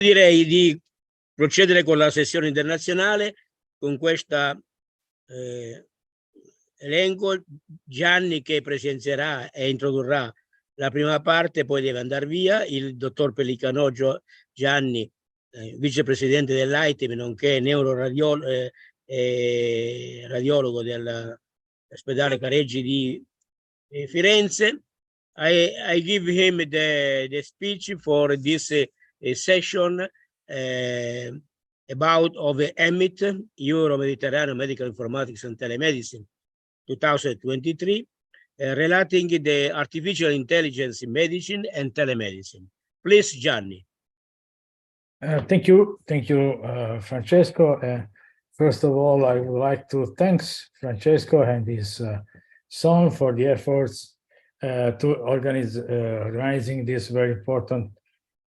Direi di procedere con la sessione internazionale, con questo elenco. Gianni che presenzierà e introdurrà la prima parte, poi deve andare via, il dottor Pellicanò Gianni, vicepresidente dell'ITEM, nonché neuroradiologo dell'ospedale Careggi di Firenze. I give him the speech for this session about of EMMIT, Euro-Mediterranean Medical Informatics and Telemedicine 2023, relating the artificial intelligence in medicine and telemedicine. Please, Gianni. Thank you, Francesco. First of all, I would like to thank Francesco and his son for the efforts to organizing this very important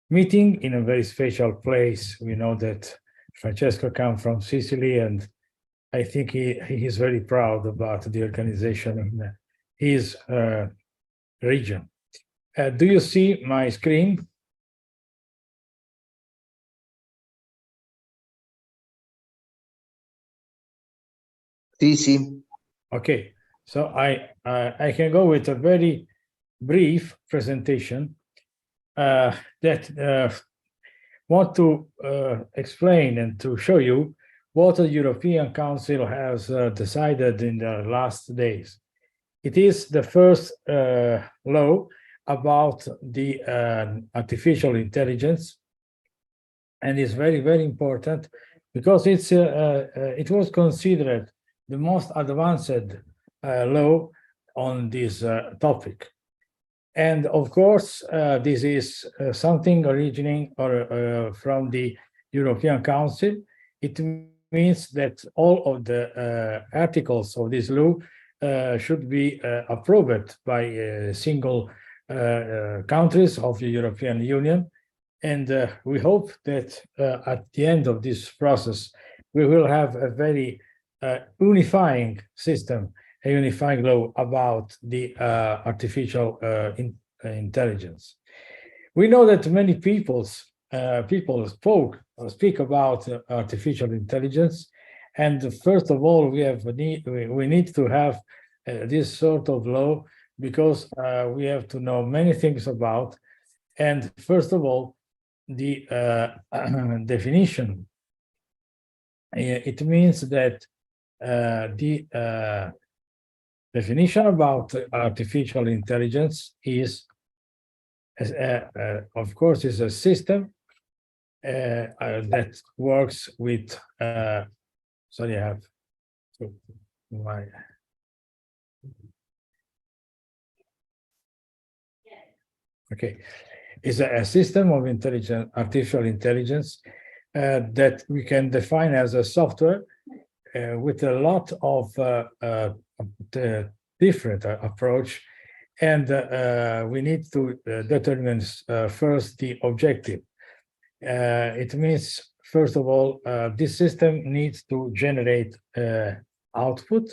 meeting in a very special place. We know that Francesco comes from Sicily, and I think he is very proud about the organization in his region. Do you see my screen? Sì. Okay, so I can go with a very brief presentation that want to explain and to show you what the European Council has decided in the last days. It is the first law about the artificial intelligence, and it's very, very important because it was considered the most advanced law on this topic. And of course, this is something originating from the European Council. It means that all of the articles of this law should be approved by single countries of the European Union. And we hope that at the end of this process, we will have a very unifying system, a unifying law about the artificial intelligence. We know that many people speak about artificial intelligence, and first of all, we need to have this sort of law because we have to know many things about. And first of all, the definition. It means that the definition about artificial intelligence is, of course, is a system that works with. Sorry, I have to my. Okay, is a system of artificial intelligence that we can define as a software with a lot of different approach, and we need to determine first the objective. It means, first of all, this system needs to generate output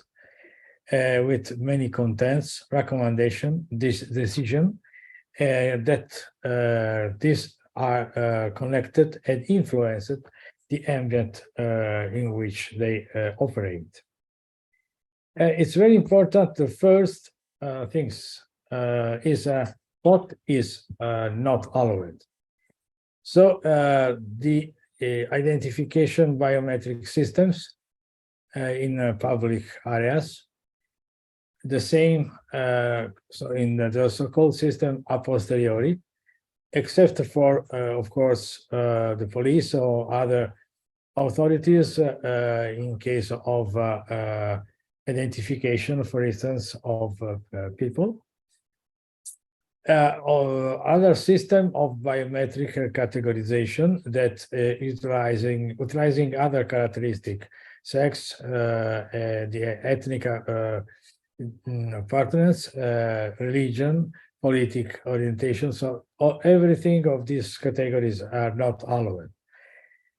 with many contents, recommendation, decision, that these are connected and influenced the ambient in which they operate. It's very important. The first things is what is not allowed. So the identification biometric systems in public areas. The same, so in the so-called system a posteriori, except for, of course, the police or other authorities in case of identification, for instance, of people. Or other system of biometric categorization that utilizing other characteristics, sex, the ethnic partners, religion, political orientation. So everything of these categories are not allowed.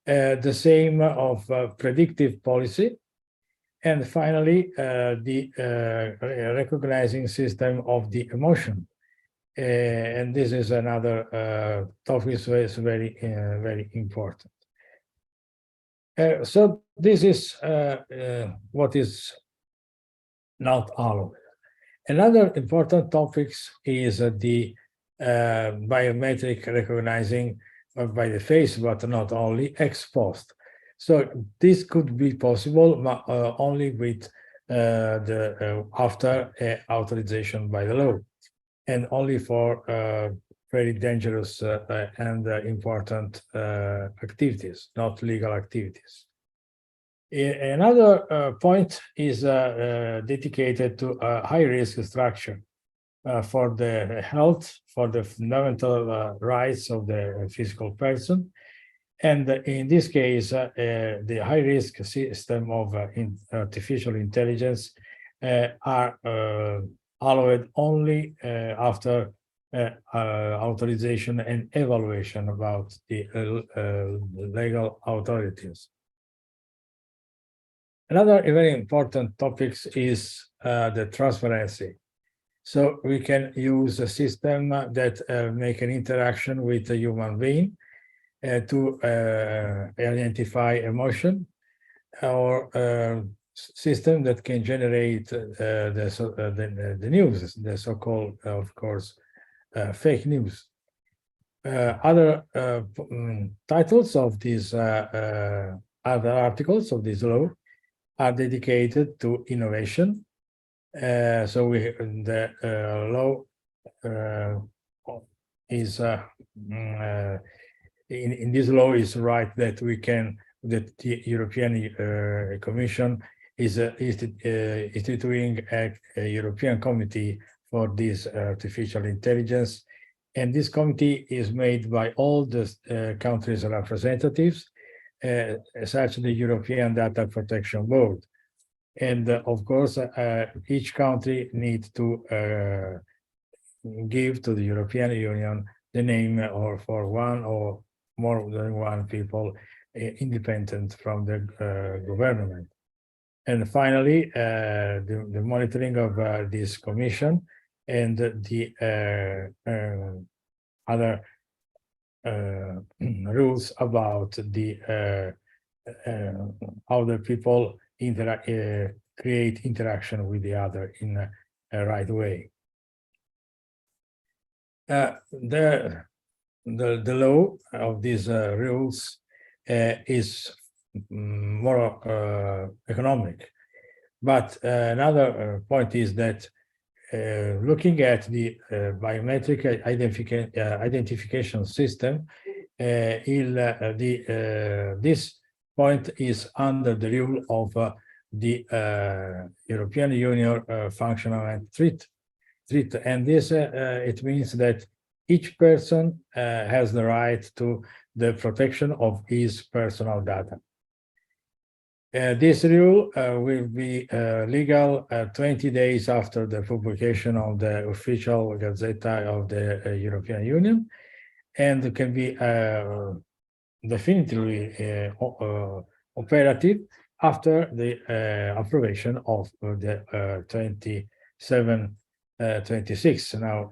The same of predictive policy. And finally, the recognizing system of the emotion. And this is another topic that is very, very important. So this is what is not all of it. Another important topic is the biometric recognizing by the face, but not only ex post. So this could be possible, but only with after authorization by the law, and only for very dangerous and important activities, not legal activities. Another point is dedicated to a high-risk structure for the health, for the fundamental rights of the physical person. And in this case, the high-risk system of artificial intelligence are allowed only after authorization and evaluation about the legal authorities. Another very important topic is the transparency. So we can use a system that make an interaction with a human being to identify emotion, or system that can generate the news, the so-called, of course, fake news. Other titles of these other articles of this law are dedicated to innovation. So the law is in this law is right that we can, that the European Commission is instituting a European committee for this artificial intelligence, and this committee is made by all the countries' representatives, such the European Data Protection Board. And of course, each country needs to give to the European Union the name or for one or more than one people independent from the government. And finally, the monitoring of this commission and the other rules about the how the people create interaction with the other in a right way. The law of these rules is more economic, but another point is that looking at the biometric identification system, this point is under the rule of the European Union Functional and Treat, and this it means that each person has the right to the protection of his personal data. This rule will be legal 20 days after the publication of the official Gazette of the European Union, and can be definitively operative after the approbation of the 26 now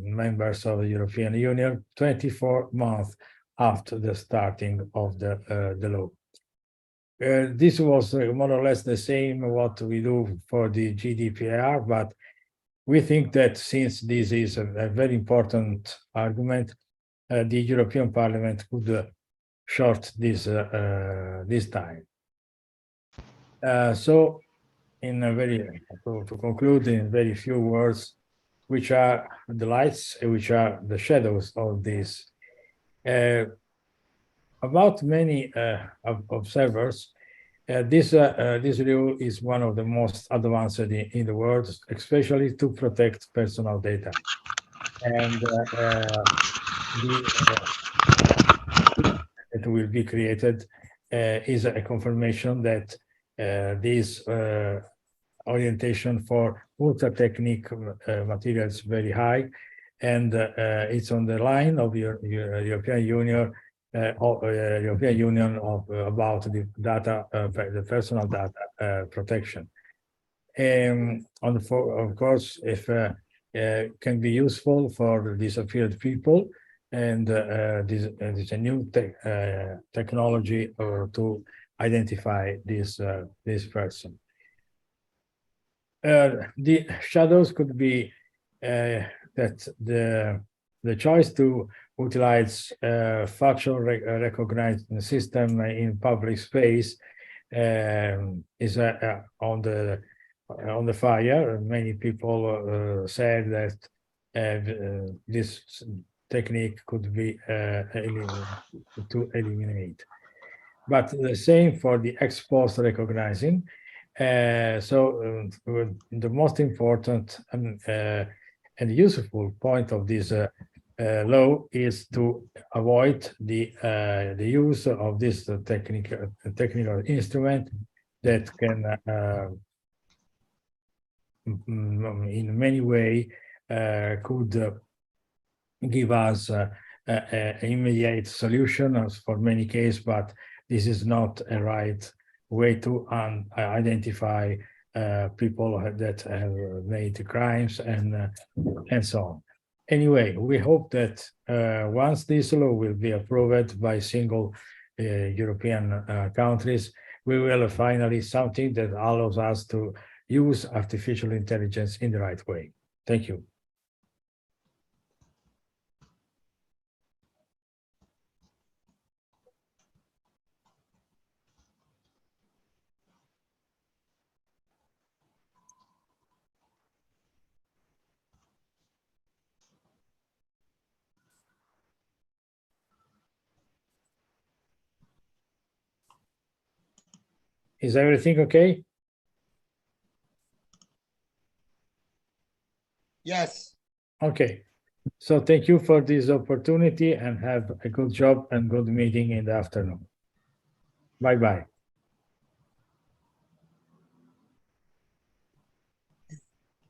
members of the European Union, 24 months after the starting of the law. This was more or less the same what we do for the GDPR, but we think that since this is a very important argument, the European Parliament could short this this time. So, in a to conclude in very few words, which are the lights and which are the shadows of this. About many observers, this rule is one of the most advanced in the world, especially to protect personal data. And it will be created is a confirmation that this orientation for ultra technique materials very high, and it's on the line of your European Union. European Union about the data, the personal data protection. Of course, if can be useful for disabled people, and this is a new technology to identify this person. The shadows could be that the choice to utilize facial recognition system in public space is on the fire. Many people said that this technique could be to eliminate. But the same for the ex-post recognizing. So the most important and useful point of this law is to avoid the use of this technical instrument that can in many ways could give us an immediate solution for many cases, but this is not a right way to identify people that have made crimes and so on. Anyway, we hope that once this law will be approved by single European countries, we will finally something that allows us to use artificial intelligence in the right way. Thank you. Is everything okay? Yes. Okay. So thank you for this opportunity and have a good job and good meeting in the afternoon. Bye-bye.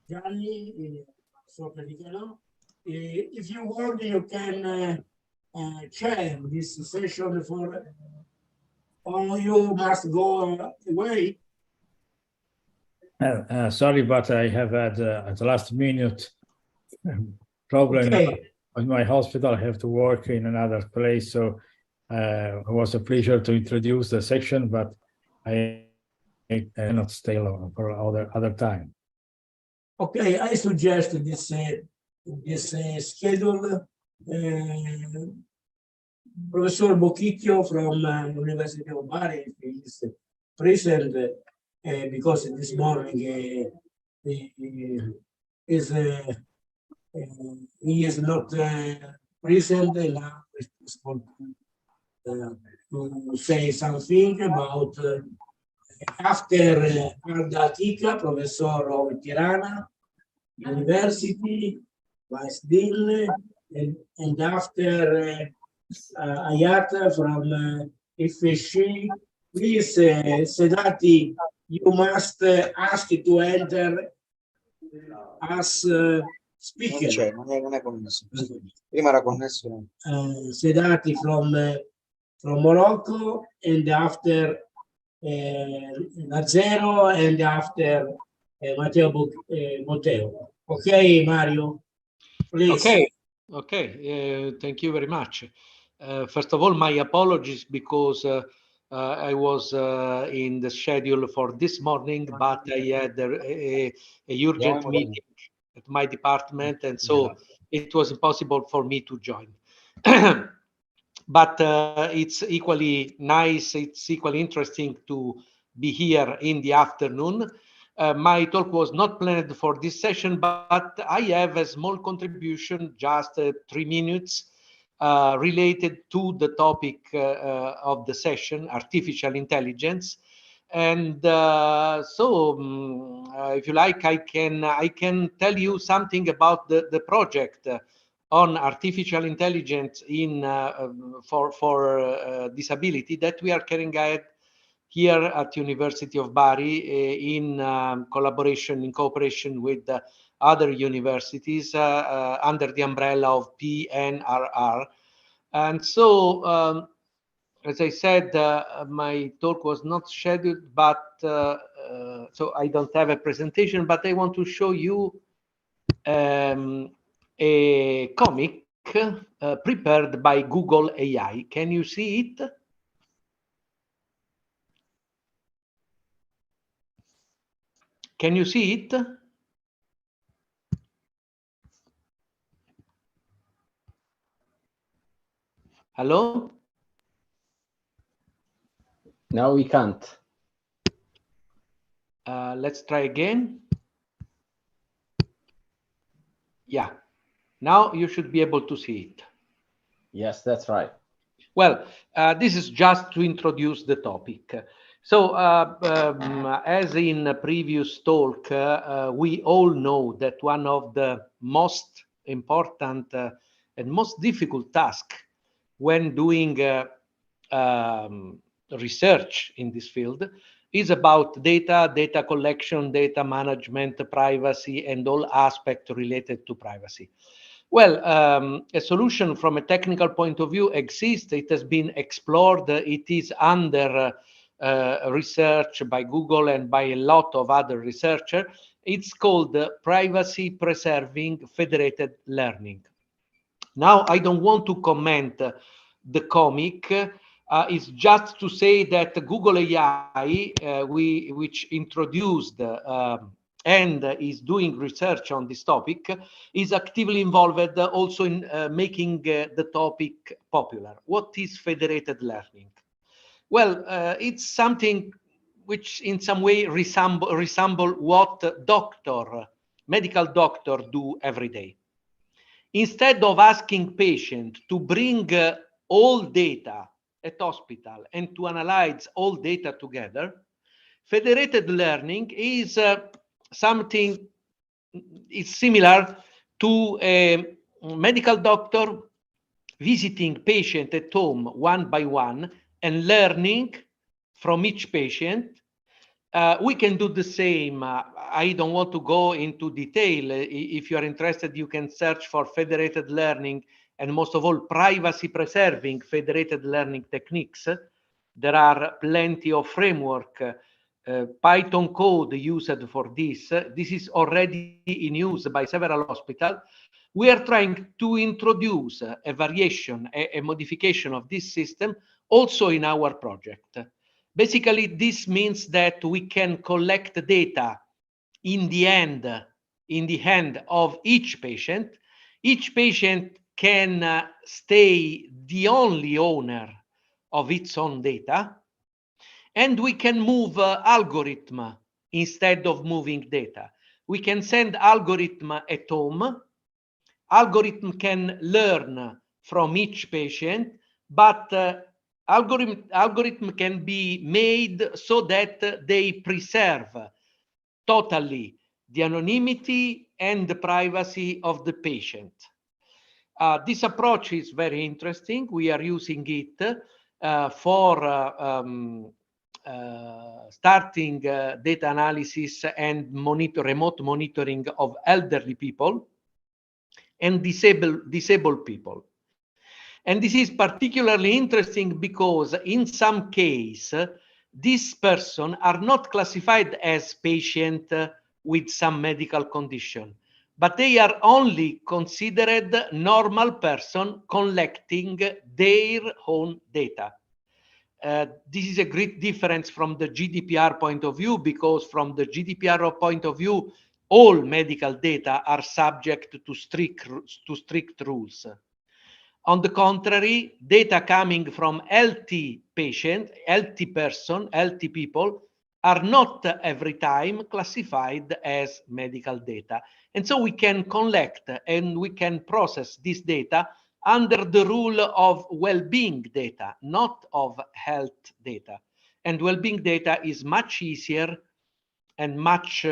Gianni, so Pellicanò, if you want, you can chair this session for, or you must go away. Sorry, but I have had at the last minute problem in my hospital. I have to work in another place, so it was a pleasure to introduce the section, but I cannot stay long for other time. Okay, I suggest this schedule. Professor Bocchicchio from University of Bari is present because this morning he is not present now. To say something about after Alda Kika, professor of Tirana University, Vice Dean, and after Hayat from FSC. Please, Sedrati, you must ask to enter as speaker. Non è connesso. Prima era connesso. Sedrati from Morocco, and after Matteo, and after Matteo. Okay, Mario, please. Okay, thank you very much. First of all, my apologies because I was in the schedule for this morning, but I had a urgent meeting at my department, and so it was impossible for me to join. But it's equally nice, it's equally interesting to be here in the afternoon. My talk was not planned for this session, but I have a small contribution, just 3 minutes, related to the topic of the session, artificial intelligence. And if you like, I can tell you something about the project on artificial intelligence in for disability that we are carrying out here at University of Bari in cooperation with other universities under the umbrella of PNRR. And so, as I said, my talk was not scheduled, but so I don't have a presentation, but I want to show you a comic prepared by Google AI. Can you see it? Can you see it? Hello? Now we can't. Let's try again. Yeah. Now you should be able to see it. Yes, that's right. Well, this is just to introduce the topic. So, as in a previous talk, we all know that one of the most important and most difficult tasks when doing research in this field is about data collection, data management, privacy, and all aspects related to privacy. Well, a solution from a technical point of view exists. It has been explored. It is under research by Google and by a lot of other researchers. It's called privacy preserving federated learning. Now, I don't want to comment the comic. It's just to say that Google AI, which introduced and is doing research on this topic, is actively involved also in making the topic popular. What is federated learning? Well, it's something which in some way resemble what medical doctor do every day. Instead of asking patient to bring all data at hospital and to analyze all data together, federated learning is something is similar to a medical doctor visiting patient at home one by one and learning from each patient. We can do the same. I don't want to go into detail. If you are interested, you can search for federated learning and most of all, privacy preserving federated learning techniques. There are plenty of framework, Python code used for this. This is already in use by several hospitals. We are trying to introduce a variation, a modification of this system also in our project. Basically, this means that we can collect data in the hand of each patient. Each patient can stay the only owner of its own data, and we can move algorithm instead of moving data. We can send algorithm at home. Algorithm can learn from each patient, but algorithm can be made so that they preserve totally the anonymity and the privacy of the patient. This approach is very interesting. We are using it for starting data analysis and remote monitoring of elderly people and disabled people. And this is particularly interesting because in some case, these persons are not classified as patient with some medical condition, but they are only considered normal person collecting their own data. This is a great difference from the GDPR point of view, because from the GDPR point of view, all medical data are subject to strict rules. On the contrary, data coming from healthy patient, healthy person, healthy people are not every time classified as medical data. And so we can collect and we can process this data under the rule of well-being data, not of health data. And well-being data is much easier and much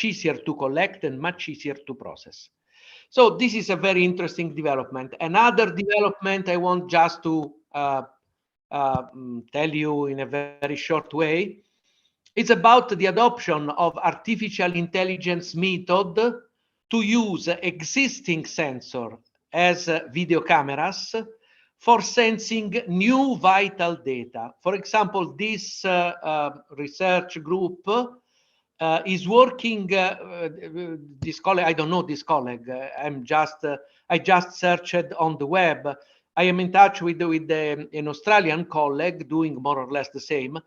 easier to collect and much easier to process. So this is a very interesting development. Another development I want just to tell you in a very short way, it's about the adoption of artificial intelligence method to use existing sensor as video cameras for sensing new vital data. For example, this research group is working. This colleague, I don't know this colleague. I just searched on the web. I am in touch with an Australian colleague doing more or less the same,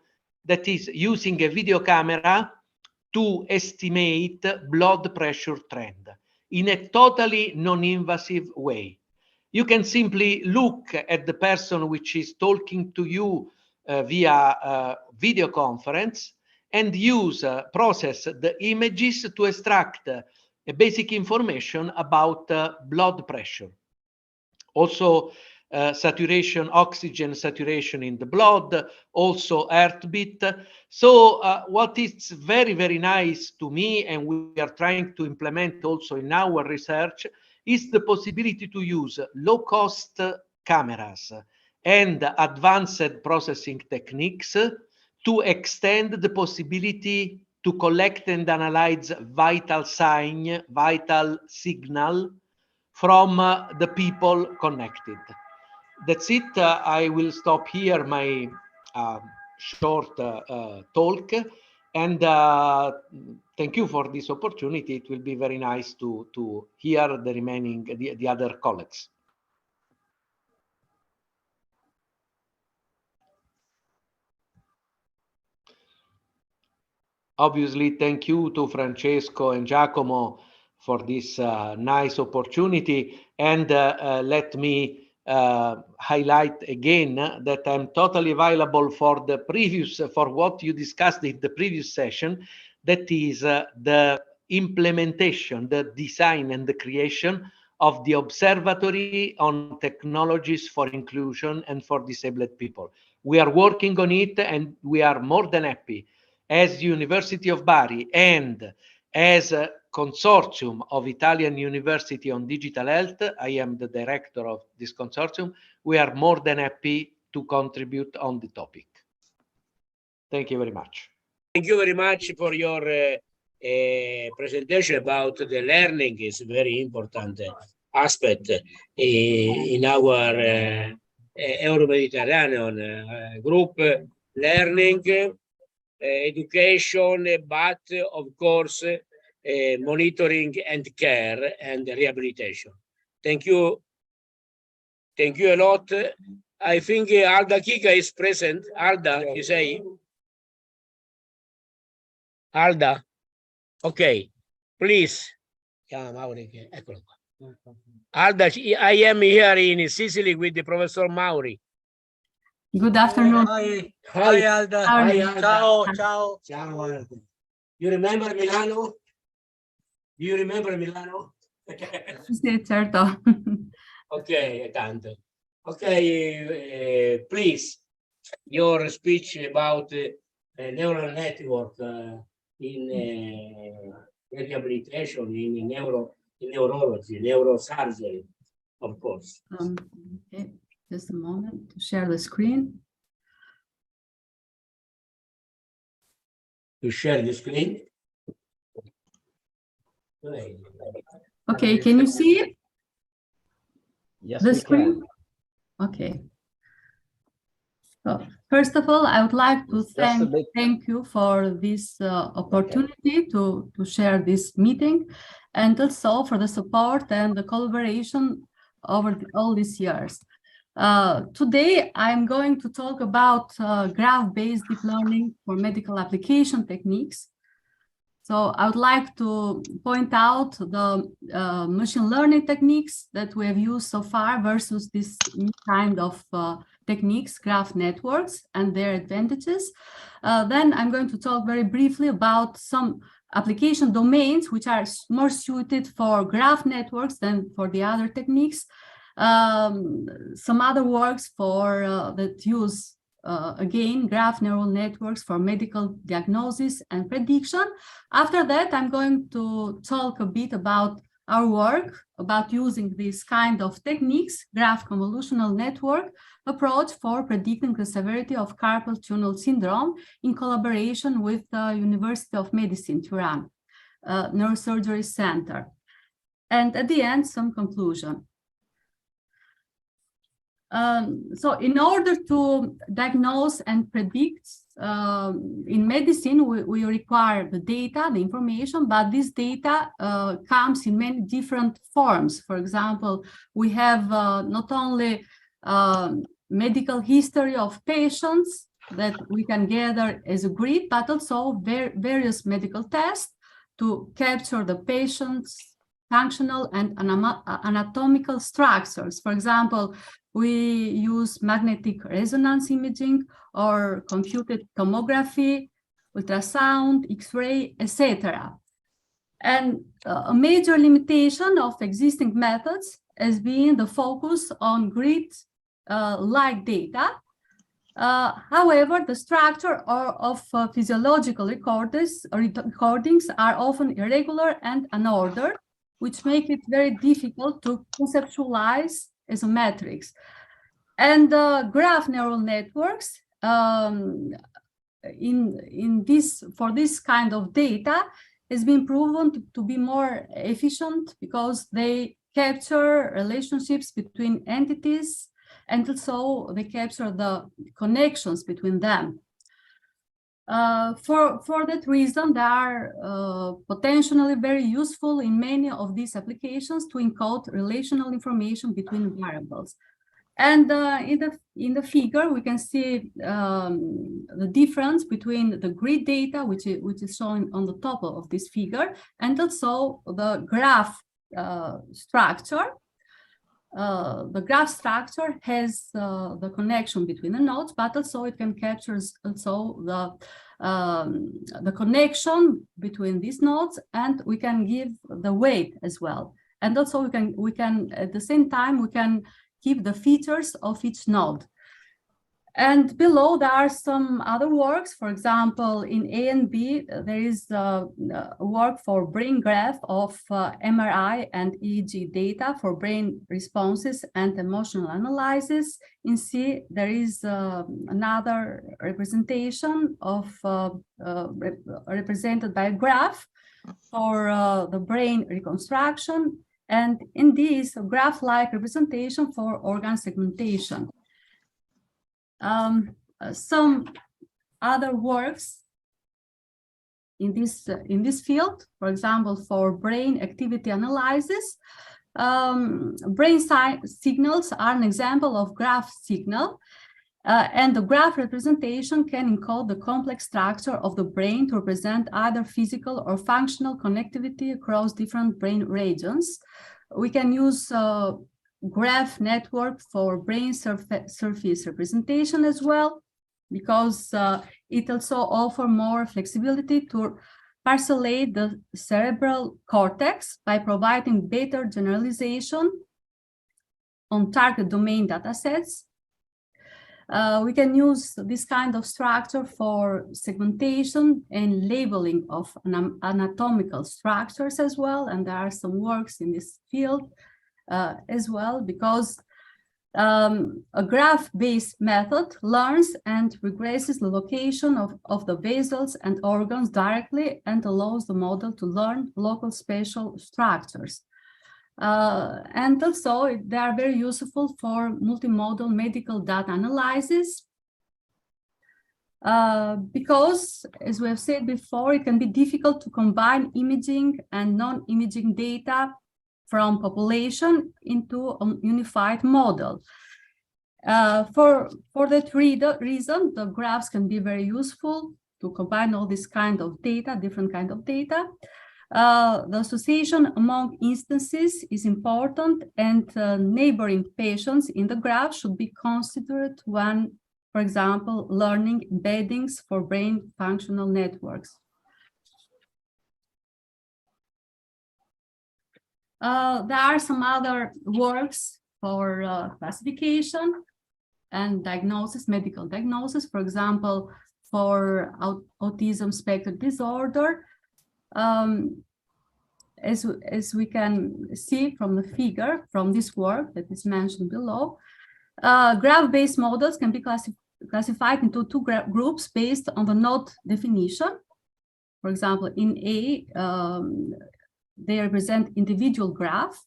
that is using a video camera to estimate blood pressure trend in a totally non-invasive way. You can simply look at the person which is talking to you via video conference and process the images to extract a basic information about blood pressure. Also, oxygen saturation in the blood, also heartbeat. So what is very, very nice to me, and we are trying to implement also in our research, is the possibility to use low-cost cameras and advanced processing techniques to extend the possibility to collect and analyze vital signal from the people connected. That's it. I will stop here my short talk, and thank you for this opportunity. It will be very nice to hear the remaining, the other colleagues. Obviously, thank you to Francesco and Giacomo for this nice opportunity. And let me highlight again that I'm totally available for what you discussed in the previous session. That is the implementation, the design and the creation of the Observatory on Technologies for Inclusion and for Disabled People. We are working on it, and we are more than happy as University of Bari and as a consortium of Italian University on Digital Health. I am the director of this consortium. We are more than happy to contribute on the topic. Thank you very much. Thank you very much for your presentation about the learning. Is a very important aspect in our Euro-Mediterranean group. Learning, education, but of course, monitoring and care and rehabilitation. Thank you. Thank you a lot. I think Alda Kika is present. Alda, you say? Alda? Okay, please. Alda, I am here in Sicily with the Professor Mauri. Good afternoon. Hi. Hi Alda. Hi, Alda. Ciao, ciao. Ciao, Alda. You remember Milano? Do you remember Milano? Sì, certo. Okay, tanto. Okay, please, your speech about neural network in rehabilitation, in neurology, neurosurgery, of course. Okay, just a moment to share the screen. To share the screen. Okay, can you see it? Yes, The we screen? can. Okay. So first of all, I would like to thank you for this opportunity to share this meeting, and also for the support and the collaboration over all these years. Today, I'm going to talk about graph-based deep learning for medical application techniques. So I would like to point out the machine learning techniques that we have used so far versus this new kind of techniques, graph networks, and their advantages. Then I'm going to talk very briefly about some application domains which are more suited for graph networks than for the other techniques. Some other works that use again, graph neural networks for medical diagnosis and prediction. After that, I'm going to talk a bit about our work, about using this kind of techniques, graph convolutional network approach for predicting the severity of carpal tunnel syndrome in collaboration with the University of Medicine, Tirana, Neurosurgery Center. And at the end, some conclusion. So in order to diagnose and predict, in medicine, we require the data, the information, but this data comes in many different forms. For example, we have not only medical history of patients that we can gather as a grid, but also various medical tests to capture the patient's functional and anatomical structures. For example, we use magnetic resonance imaging or computed tomography, ultrasound, X-ray, etc. And a major limitation of existing methods has been the focus on grid-like data. However, the structure of physiological recordings are often irregular and unordered, which make it very difficult to conceptualize as a matrix. And graph neural networks for this kind of data has been proven to be more efficient because they capture relationships between entities, and also they capture the connections between them. For that reason, they are potentially very useful in many of these applications to encode relational information between variables. And in the figure, we can see the difference between the grid data, which is shown on the top of this figure, and also the graph structure. The graph structure has the connection between the nodes, but also it can capture also the connection between these nodes, and we can give the weight as well. And also we can at the same time we can keep the features of each node. And below there are some other works. For example, in A and B, there is work for brain graph of MRI and EEG data for brain responses and emotional analysis. In C, there is another representation of represented by a graph for the brain reconstruction. And in this, a graph-like representation for organ segmentation. Some other works in this field, for example, for brain activity analysis, brain signals are an example of graph signal, and the graph representation can encode the complex structure of the brain to represent either physical or functional connectivity across different brain regions. We can use graph network for brain surface representation as well, because it also offers more flexibility to parcellate the cerebral cortex by providing better generalization on target domain datasets. We can use this kind of structure for segmentation and labeling of anatomical structures as well, and there are some works in this field as well, because a graph-based method learns and regresses the location of the vessels and organs directly and allows the model to learn local spatial structures. And also they are very useful for multimodal medical data analysis, because, as we have said before, it can be difficult to combine imaging and non-imaging data from population into a unified model. For that reason, the graphs can be very useful to combine all this kind of data, different kind of data. The association among instances is important, and neighboring patients in the graph should be considered when, for example, learning embeddings for brain functional networks. There are some other works for classification and diagnosis, medical diagnosis, for example, for autism spectrum disorder. As we can see from the figure, from this work that is mentioned below, graph-based models can be classified into two groups based on the node definition. For example, in A, they represent individual graph,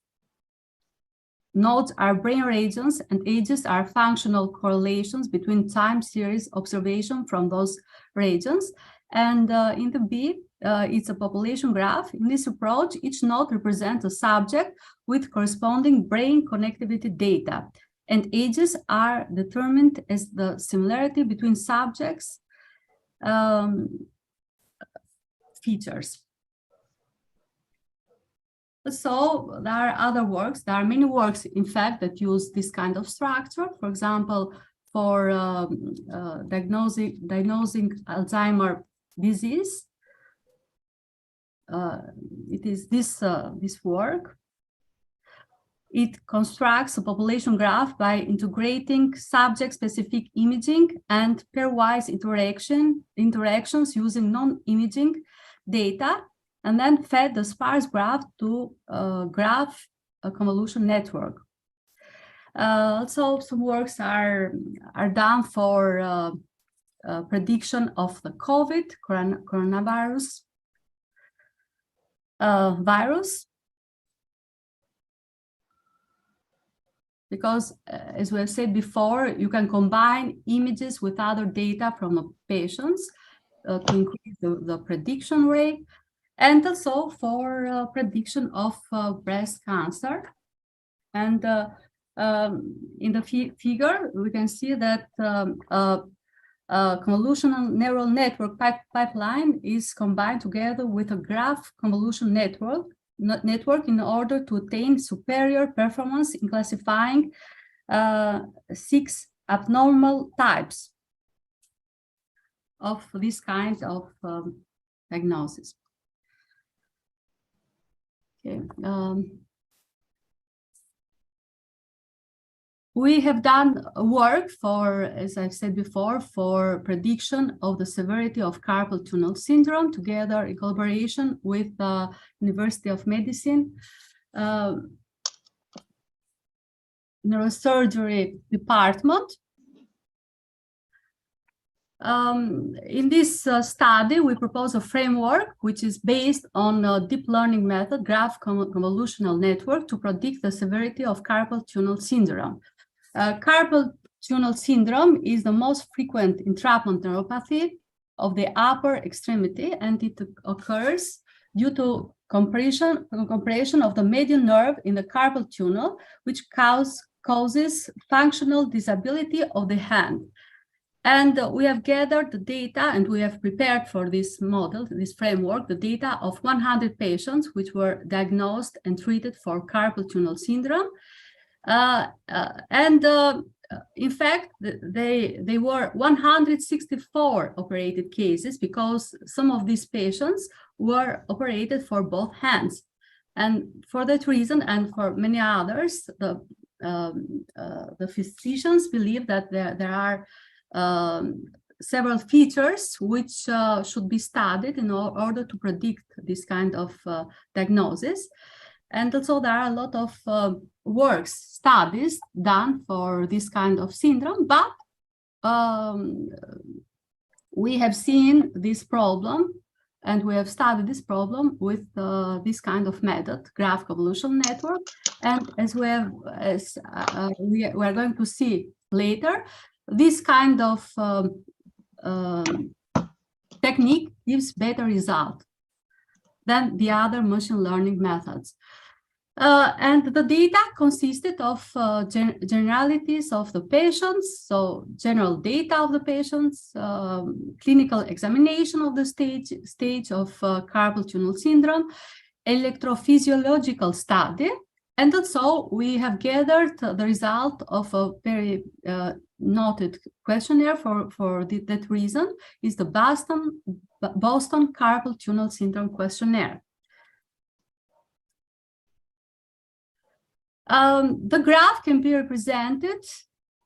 nodes are brain regions, and ages are functional correlations between time series observation from those regions. And in the B, it's a population graph. In this approach, each node represents a subject with corresponding brain connectivity data, and ages are determined as the similarity between subjects features. So there are other works. There are many works, in fact, that use this kind of structure. For example, for diagnosing Alzheimer's disease, it is this work. It constructs a population graph by integrating subject-specific imaging and pairwise interactions using non-imaging data, and then fed the sparse graph to graph a convolution network. Also, some works are done for prediction of the coronavirus virus, because as we have said before, you can combine images with other data from the patients to increase the prediction rate, and also for prediction of breast cancer. And in the figure, we can see that convolutional neural network pipeline is combined together with a graph convolution network in order to attain superior performance in classifying 6 abnormal types of this kind of diagnosis. Okay. We have done work for, as I've said before, for prediction of the severity of carpal tunnel syndrome, together in collaboration with the University of Medicine neurosurgery department. In this study, we propose a framework which is based on a deep learning method, graph convolutional network, to predict the severity of carpal tunnel syndrome. Carpal tunnel syndrome is the most frequent entrapment neuropathy of the upper extremity, and it occurs due to compression of the median nerve in the carpal tunnel, which causes functional disability of the hand. And we have gathered the data, and we have prepared for this model, this framework, the data of 100 patients which were diagnosed and treated for carpal tunnel syndrome. In fact, they were 164 operated cases, because some of these patients were operated for both hands. And for that reason, and for many others, the physicians believe that there are several features which should be studied in order to predict this kind of diagnosis. And also there are a lot of studies done for this kind of syndrome, but we have seen this problem, and we have studied this problem with this kind of method, graph convolution network. And as we are going to see later, this kind of technique gives better result than the other machine learning methods. And the data consisted of generalities of the patients, so general data of the patients, clinical examination of the stage of carpal tunnel syndrome, electrophysiological study, and also we have gathered the result of a very noted questionnaire for that reason, is the Boston Carpal Tunnel Syndrome Questionnaire. The graph can be represented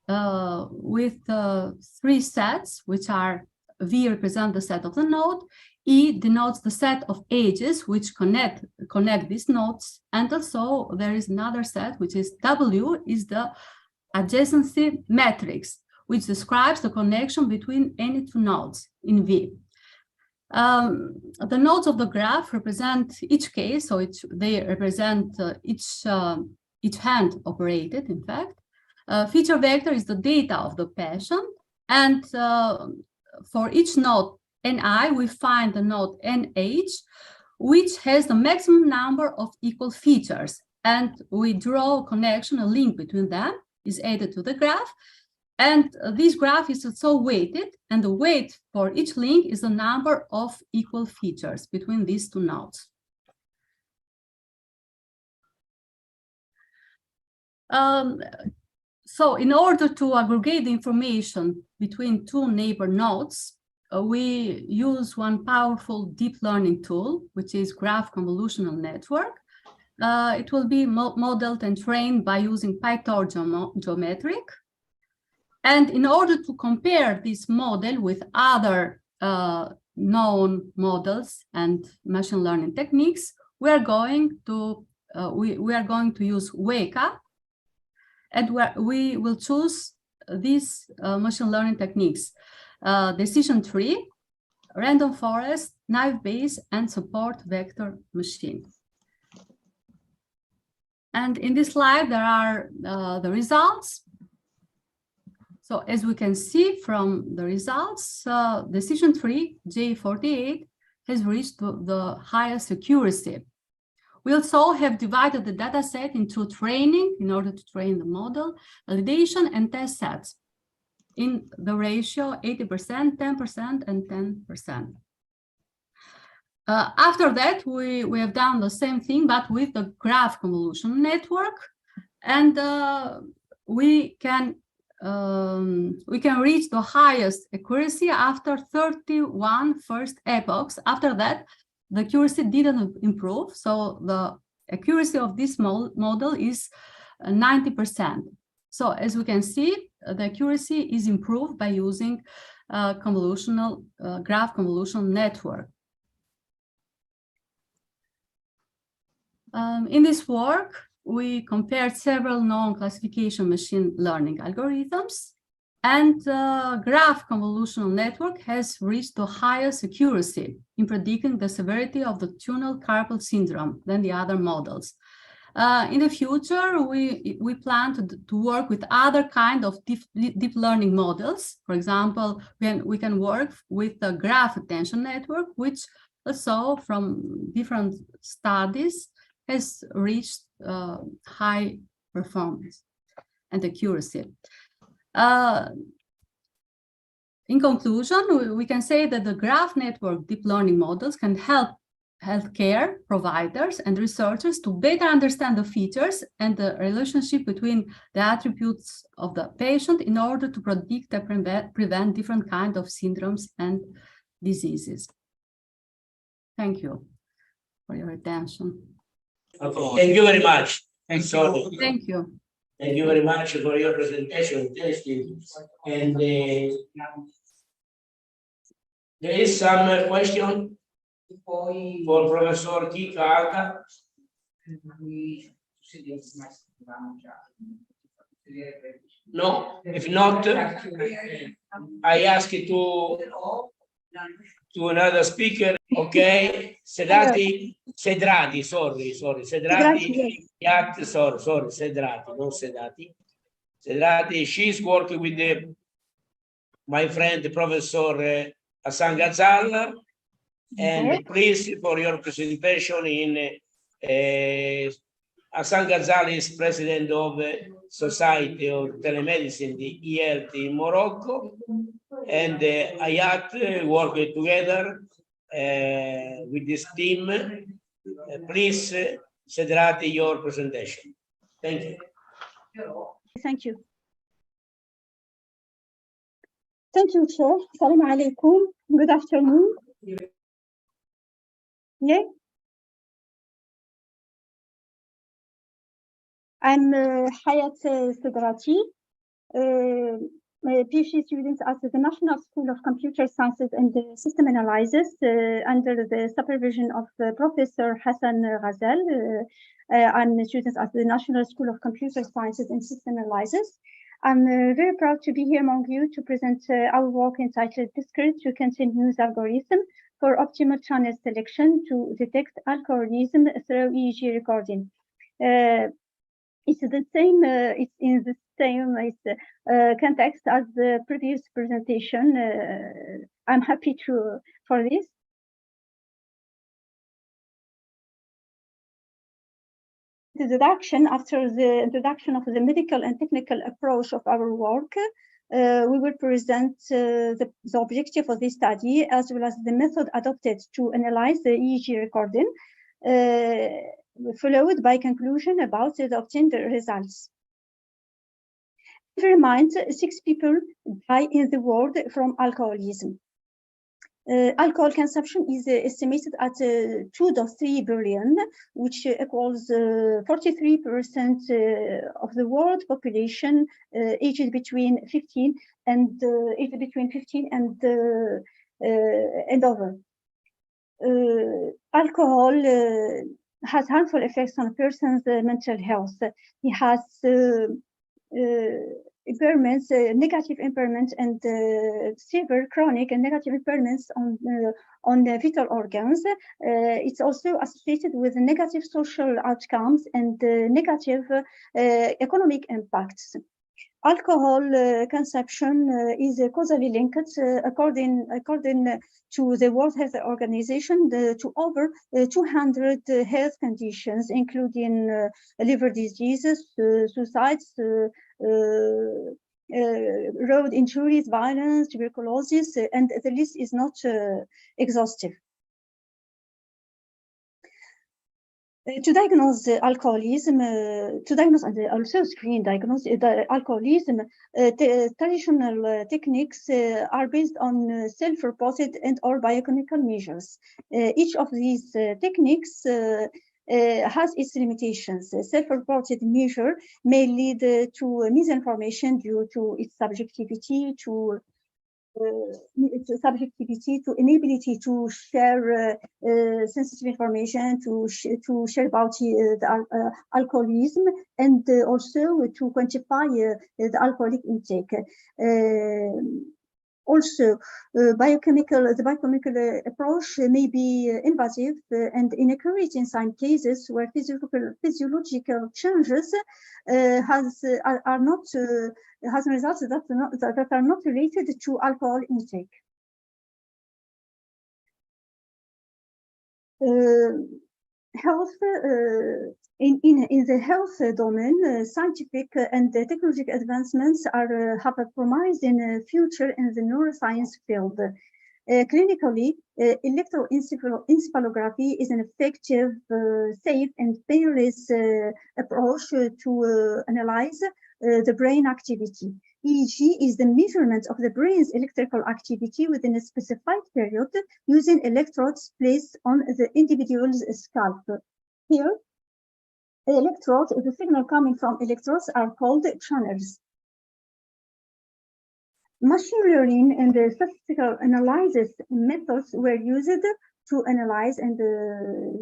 with 3 sets, which are: V represents the set of the node, E denotes the set of edges which connect these nodes, and also there is another set, which is W, is the adjacency matrix, which describes the connection between any 2 nodes in V. The nodes of the graph represent each case, so they represent each each hand operated, in fact. Feature vector is the data of the patient. And for each node Ni, we find the node Nh, which has the maximum number of equal features. And we draw a connection, a link between them is added to the graph. And this graph is also weighted, and the weight for each link is the number of equal features between these two nodes. So in order to aggregate the information between two neighbor nodes, we use one powerful deep learning tool, which is graph convolutional network. It will be modeled and trained by using PyTorch geometric. And in order to compare this model with other known models and machine learning techniques, we are going to use Weka, and we will choose these machine learning techniques: decision tree, random forest, naive Bayes, and support vector machine. And in this slide, there are the results. So as we can see from the results, decision tree J48 has reached the highest accuracy. We also have divided the data set into training in order to train the model, validation, and test sets in the ratio 80%, 10%, and 10%. After that, we have done the same thing, but with the graph convolution network, and we can reach the highest accuracy after 31 first epochs. After that, the accuracy didn't improve, so the accuracy of this model is 90%. So as we can see, the accuracy is improved by using graph convolutional network. In this work, we compared several known classification machine learning algorithms, and graph convolutional network has reached the highest accuracy in predicting the severity of the tunnel carpal syndrome than the other models. In the future, we plan to work with other kind of deep learning models. For example, we can work with the graph attention network, which also from different studies has reached high performance and accuracy. In conclusion, we can say that the graph network deep learning models can help healthcare providers and researchers to better understand the features and the relationship between the attributes of the patient in order to predict and prevent different kinds of syndromes and diseases. Thank you for your attention. Okay, thank you very much. Thank you. Thank you very much for your presentation. And there is some question for Professor Kika, Alda. No, if not, I ask it to another speaker. Okay, Sedrati, sorry, Sedrati, Hayat, sorry, Sedrati, not Sedrati. Sedrati, she's working with my friend, Professor Hassan Ghazal, and please, for your presentation Hassan Ghazal is president of Society of Telemedicine, the eHealth in Morocco, and Hayat working together with this team. Please, Sedrati, your presentation. Thank you. Thank you. Thank you, Chair. Salam alaikum. Good afternoon. Yeah. I'm Hayat Sedrati, PhD student at the National School of Computer Sciences and System Analysis under the supervision of Professor Hassan Ghazal. I'm a student at the National School of Computer Sciences and System Analysis. I'm very proud to be here among you to present our work entitled Discrete to Continuous Algorithm for Optimal Channel Selection to Detect Algorithm through EEG Recording. It's the same. It's in the same context as the previous presentation. I'm happy for this. After the introduction of the medical and technical approach of our work, we will present the objective of this study as well as the method adopted to analyze the EEG recording, followed by conclusion about the obtained results. Keep in mind, 6 people die in the world from alcoholism. Alcohol consumption is estimated at 2.3 billion, which equals 43% of the world population aged between 15 and over. Alcohol has harmful effects on a person's mental health. It has impairments, negative impairments, and severe chronic and negative impairments on the vital organs. It's also associated with negative social outcomes and negative economic impacts. Alcohol consumption is causally linked, according to the World Health Organization, to over 200 health conditions, including liver diseases, suicides, road injuries, violence, tuberculosis, and the list is not exhaustive. To diagnose alcoholism, and also screen alcoholism, the traditional techniques are based on self-reported and or biochemical measures. Each of these techniques has its limitations. Self-reported measure may lead to misinformation due to its subjectivity, to inability to share sensitive information, to share about the alcoholism, and also to quantify the alcoholic intake. Also, the biochemical approach may be invasive and inaccurate in some cases where physiological changes has results that are not related to alcohol intake. In the health domain, scientific and technological advancements have a promise in the future in the neuroscience field. Clinically, electroencephalography is an effective, safe, and painless approach to analyze the brain activity. EEG is the measurement of the brain's electrical activity within a specified period using electrodes placed on the individual's scalp. Here, electrodes, the signal coming from electrodes are called channels. Machine learning and the statistical analysis methods were used to analyze and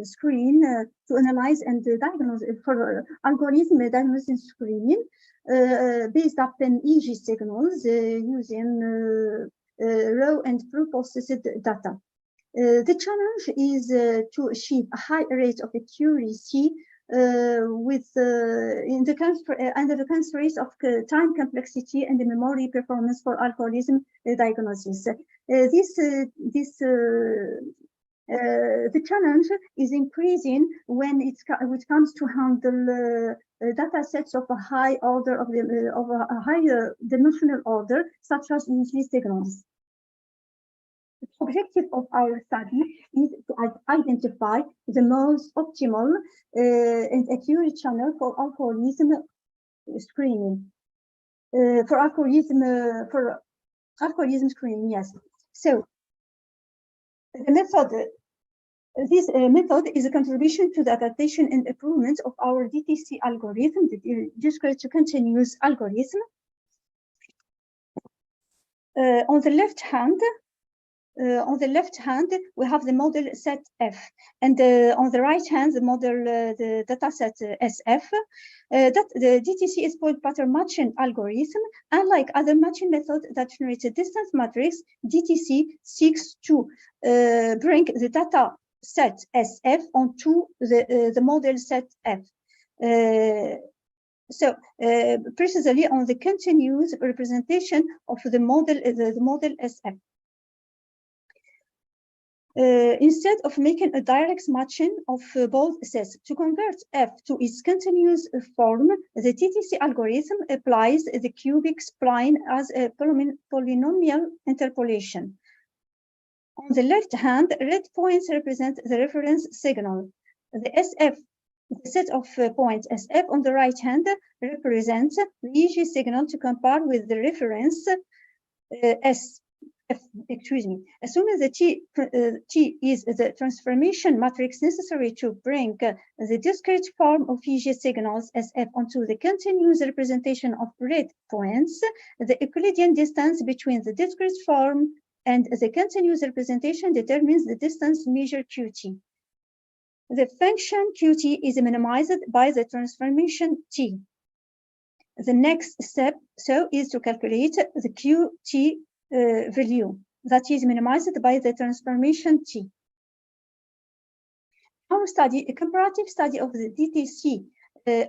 screen, to analyze and diagnose for algorithm diagnosis and screening based upon EEG signals using raw and pre-processed data. The challenge is to achieve a high rate of accuracy under the constraints of time complexity and the memory performance for alcoholism diagnosis. The challenge is increasing when it comes to handle data sets of a high order of a higher dimensional order, such as EEG signals. The objective of our study is to identify the most optimal and accurate channel for alcoholism screening. For alcoholism screening, yes. So the method. This method is a contribution to the adaptation and improvement of our DTC algorithm, the discrete to continuous algorithm. On the left hand, we have the model set F, and on the right hand, the model, the data set SF. That the DTC is point pattern matching algorithm. Unlike other matching methods that generate a distance matrix, DTC seeks to bring the data set SF onto the model set F. So precisely on the continuous representation of the model SF. Instead of making a direct matching of both sets, to convert F to its continuous form, the TTC algorithm applies the cubic spline as a polynomial interpolation. On the left hand, red points represent the reference signal. The SF, the set of points SF on the right hand represents the EEG signal to compare with the reference excuse me. Assuming the T is the transformation matrix necessary to bring the discrete form of EEG signals SF onto the continuous representation of red points, the Euclidean distance between the discrete form and the continuous representation determines the distance measured QT. The function QT is minimized by the transformation T. The next step is to calculate the QT value that is minimized by the transformation T. Our study, a comparative study of the DTC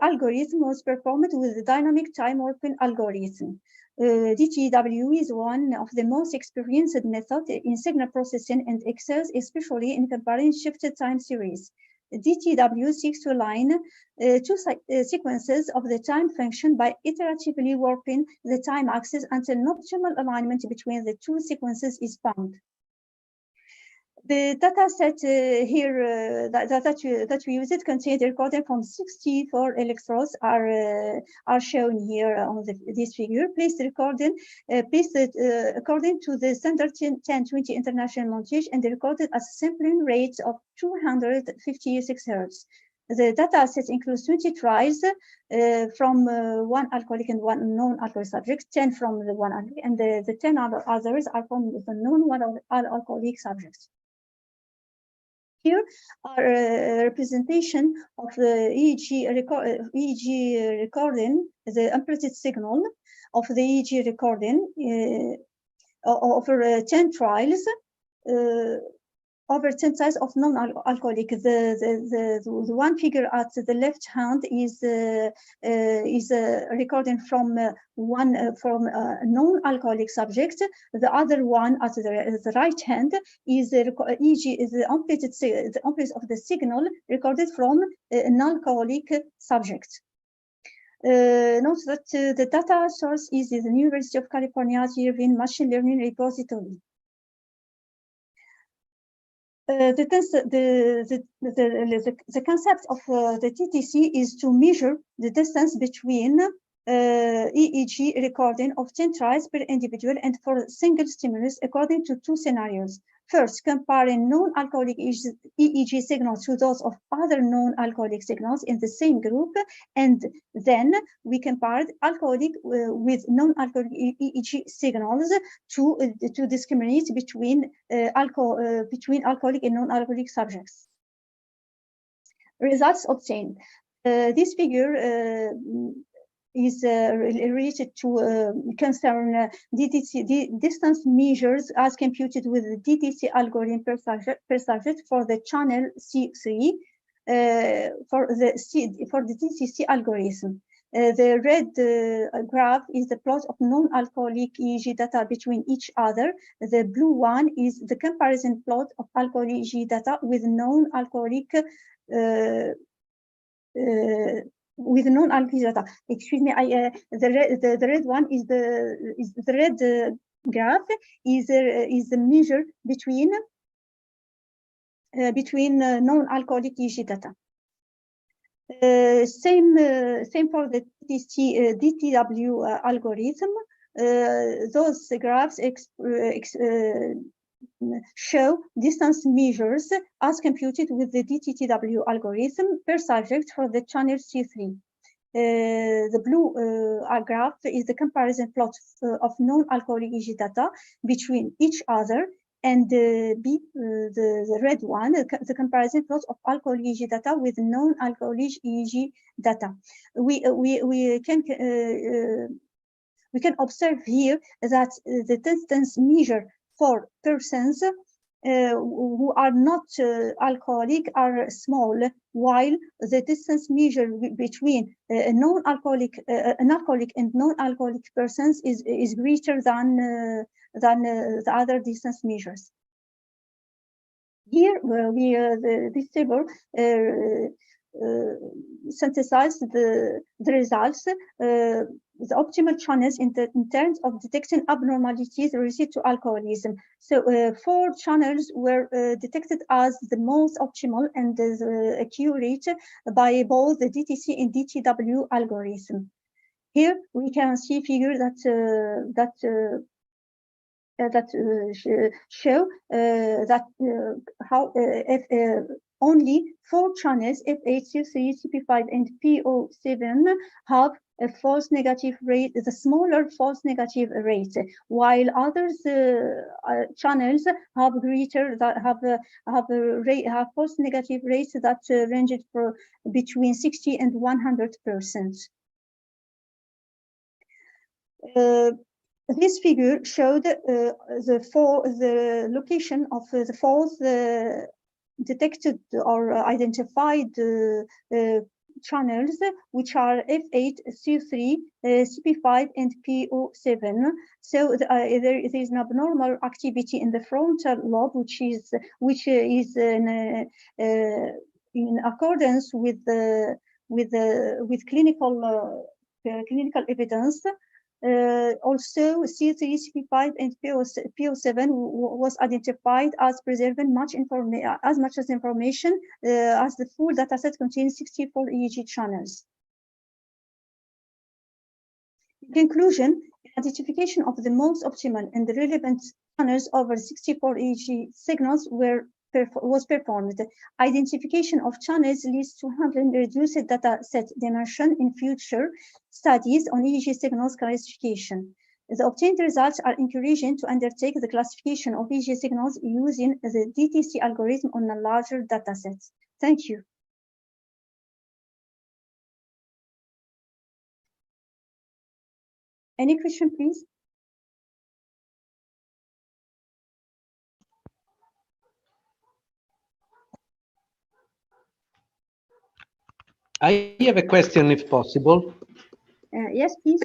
algorithm was performed with the dynamic time warping algorithm. DTW is one of the most experienced methods in signal processing and excels especially in comparing shifted time series. DTW seeks to align two sequences of the time function by iteratively warping the time axis until an optimal alignment between the two sequences is found. The data set here that we used contained a recording from 64 electrodes are shown here on this figure. Placed according to the standard 1020 international montage and recorded at a sampling rate of 256 Hz. The data set includes 20 trials from one alcoholic and one non-alcoholic subject, 10 from the one alcoholic, and the 10 others are from the non-alcoholic subjects. Here are a representation of the EEG recording, the amplitude signal of the EEG recording over 10 trials, over 10 size of non-alcoholic. The one figure at the left hand is a recording from non-alcoholic subject. The other one at the right hand is EEG, is the amplitude of the signal recorded from non-alcoholic subject. Note that the data source is the University of California Irvine Machine Learning Repository. The concept of the TTC is to measure the distance between EEG recording of 10 tries per individual and for single stimulus according to two scenarios. First, comparing non-alcoholic EEG signals to those of other non-alcoholic signals in the same group, and then we compared alcoholic with non-alcoholic EEG signals to discriminate between alcoholic and non-alcoholic subjects. Results obtained. This figure is related to concern DTC distance measures as computed with the DTC algorithm per subject for the channel C3 for the DTC algorithm. The red graph is the plot of non-alcoholic EEG data between each other. The blue one is the comparison plot of alcoholic EEG data with non-alcoholic data. Excuse me, the red one is the red graph is the measure between non-alcoholic EEG data. Same for the DTW algorithm. Those graphs show distance measures as computed with the DTW algorithm per subject for the channel C3. The blue graph is the comparison plot of non-alcoholic EEG data between each other, and the red one, the comparison plot of alcoholic EEG data with non-alcoholic EEG data. We can observe here that the distance measure for persons who are not alcoholic are small, while the distance measured between an alcoholic and non-alcoholic persons is greater than the other distance measures. Here, this table synthesized the results. The optimal channels in terms of detecting abnormalities related to alcoholism. So 4 channels were detected as the most optimal and accurate by both the DTC and DTW algorithm. Here we can see figures that show that how if only 4 channels, F8, C3, CP5, and PO7, have a false negative rate, the smaller false negative rate, while others channels have greater, that have false negative rates that ranged for between 60 and 100%. This figure showed the location of the false detected or identified channels, which are F8, C3, CP5, and PO7. So there is an abnormal activity in the frontal lobe, which is in accordance with clinical evidence. Also, C3, CP5, and PO7 was identified as preserving as much as information as the full dataset contains 64 EEG channels. In conclusion, identification of the most optimal and relevant channels over 64 EEG signals was performed. Identification of channels leads to handling reduced data set dimension in future studies on EEG signals classification. The obtained results are encouraging to undertake the classification of EEG signals using the DTC algorithm on a larger data set. Thank you. Any question, please? I have a question, if possible. Yes, please.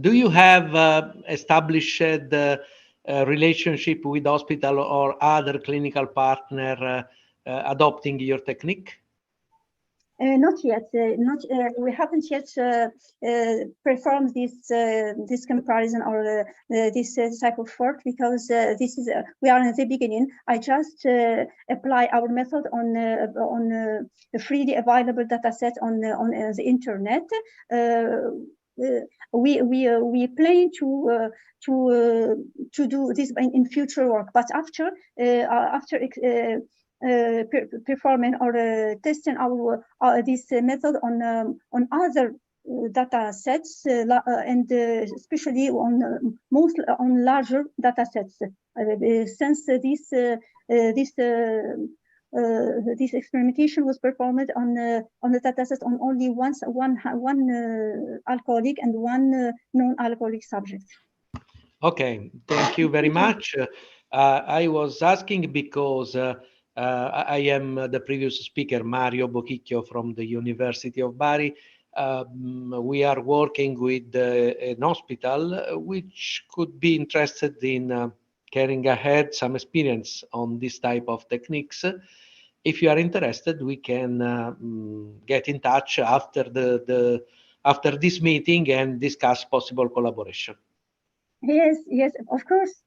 Do you have established a relationship with hospital or other clinical partner adopting your technique? Not yet. We haven't yet performed this comparison or this type of work, because we are in the beginning. I just apply our method on a freely available data set on the internet. We plan to do this in future work, but after performing or testing this method on other data sets and especially on larger data sets, since this experimentation was performed on the data set on only one alcoholic and one non-alcoholic subject. Okay, thank you very much. I was asking because I am the previous speaker, Mario Bocchicchio from the University of Bari. We are working with an hospital which could be interested in carrying ahead some experience on this type of techniques. If you are interested, we can get in touch after after this meeting and discuss possible collaboration. Yes, of course.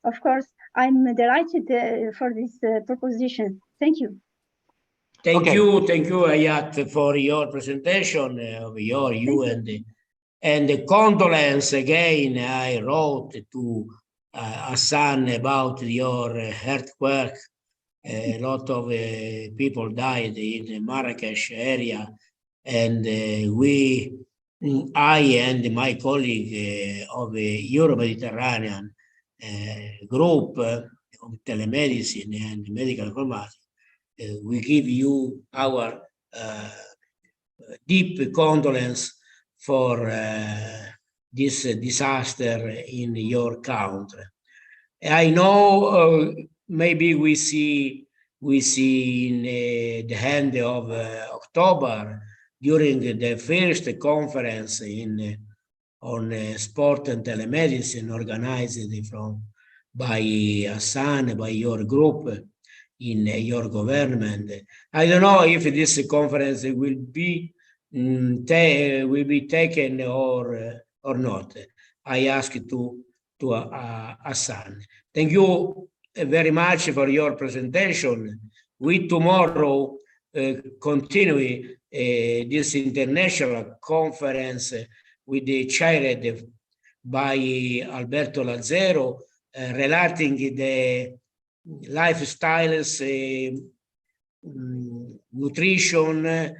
I'm delighted for this proposition. Thank you. Thank you, Hayat, for your presentation of and the condolence again. I wrote to Hassan about your earthquake. A lot of people died in the Marrakesh area, and I and my colleague of the Euro-Mediterranean group of telemedicine and medical informatics, we give you our deep condolence for this disaster in your country. I know maybe we see in the end of October during the first conference on sport and telemedicine organized by Hassan, by your group in your government. I don't know if this conference will be taken or not. I ask to Hassan. Thank you very much for your presentation. We tomorrow continue this international conference with the chaired by Alberto Lazzero relating the lifestyles, nutrition,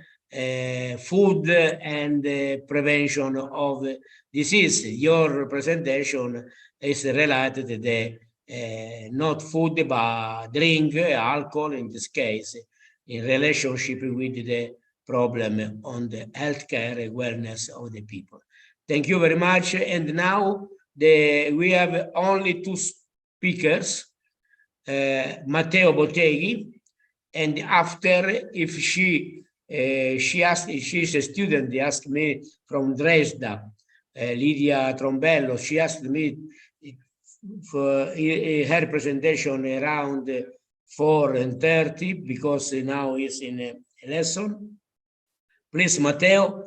food, and prevention of disease. Your presentation is related to the not food but drink, alcohol in this case, in relationship with the problem on the healthcare awareness of the people. Thank you very much. And now we have only two speakers, Matteo Botteghi, and after, if she's a student, they asked me from Dresda, Lydia Trombello, she asked me for her presentation around 4:30 because now is in a lesson. Please, Matteo,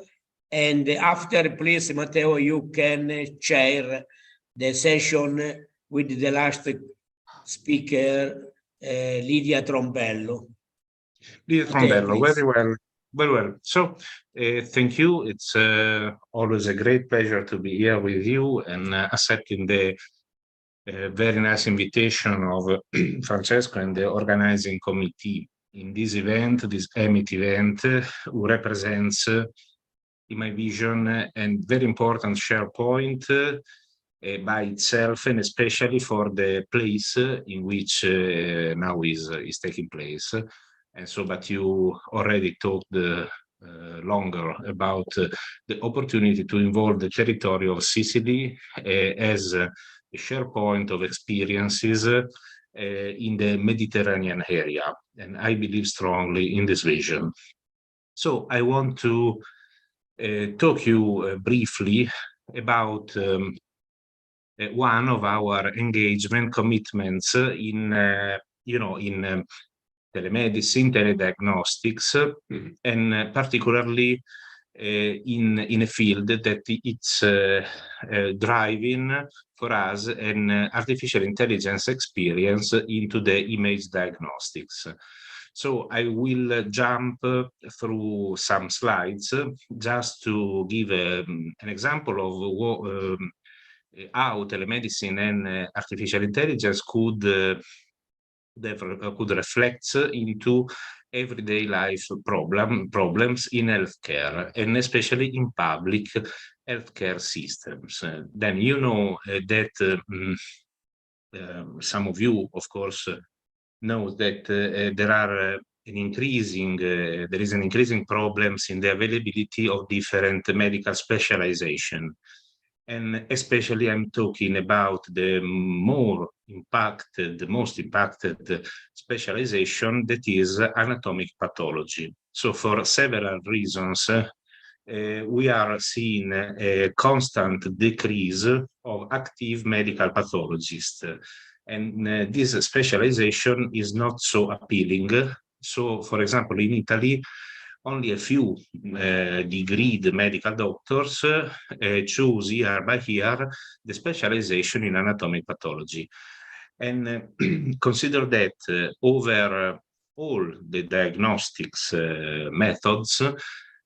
and after, please, Matteo, you can chair the session with the last speaker, Lydia Trombello. Lydia Trombello, very well. Very well. So, thank you. It's always a great pleasure to be here with you and accepting the very nice invitation of Francesco and the organizing committee in this event, this EMMIT event, who represents, in my vision, a very important SharePoint by itself, and especially for the place in which now is taking place. And so, but you already talked longer about the opportunity to involve the territory of Sicily as a SharePoint of experiences in the Mediterranean area. And I believe strongly in this vision. So I want to talk you briefly about one of our engagement commitments in, in telemedicine, telediagnostics, and particularly in a field that it's driving for us an artificial intelligence experience into the image diagnostics. So I will jump through some slides just to give an example of what, how telemedicine and artificial intelligence could reflect into everyday life problems in healthcare, and especially in public healthcare systems. Then you know that some of you, of course, know that there is an increasing problems in the availability of different medical specialization. And especially I'm talking about the most impacted specialization, that is anatomic pathology. So for several reasons, we are seeing a constant decrease of active medical pathologists. And this specialization is not so appealing. So, for example, in Italy, only a few degreed medical doctors choose year by year the specialization in anatomic pathology. And consider that over all the diagnostics methods,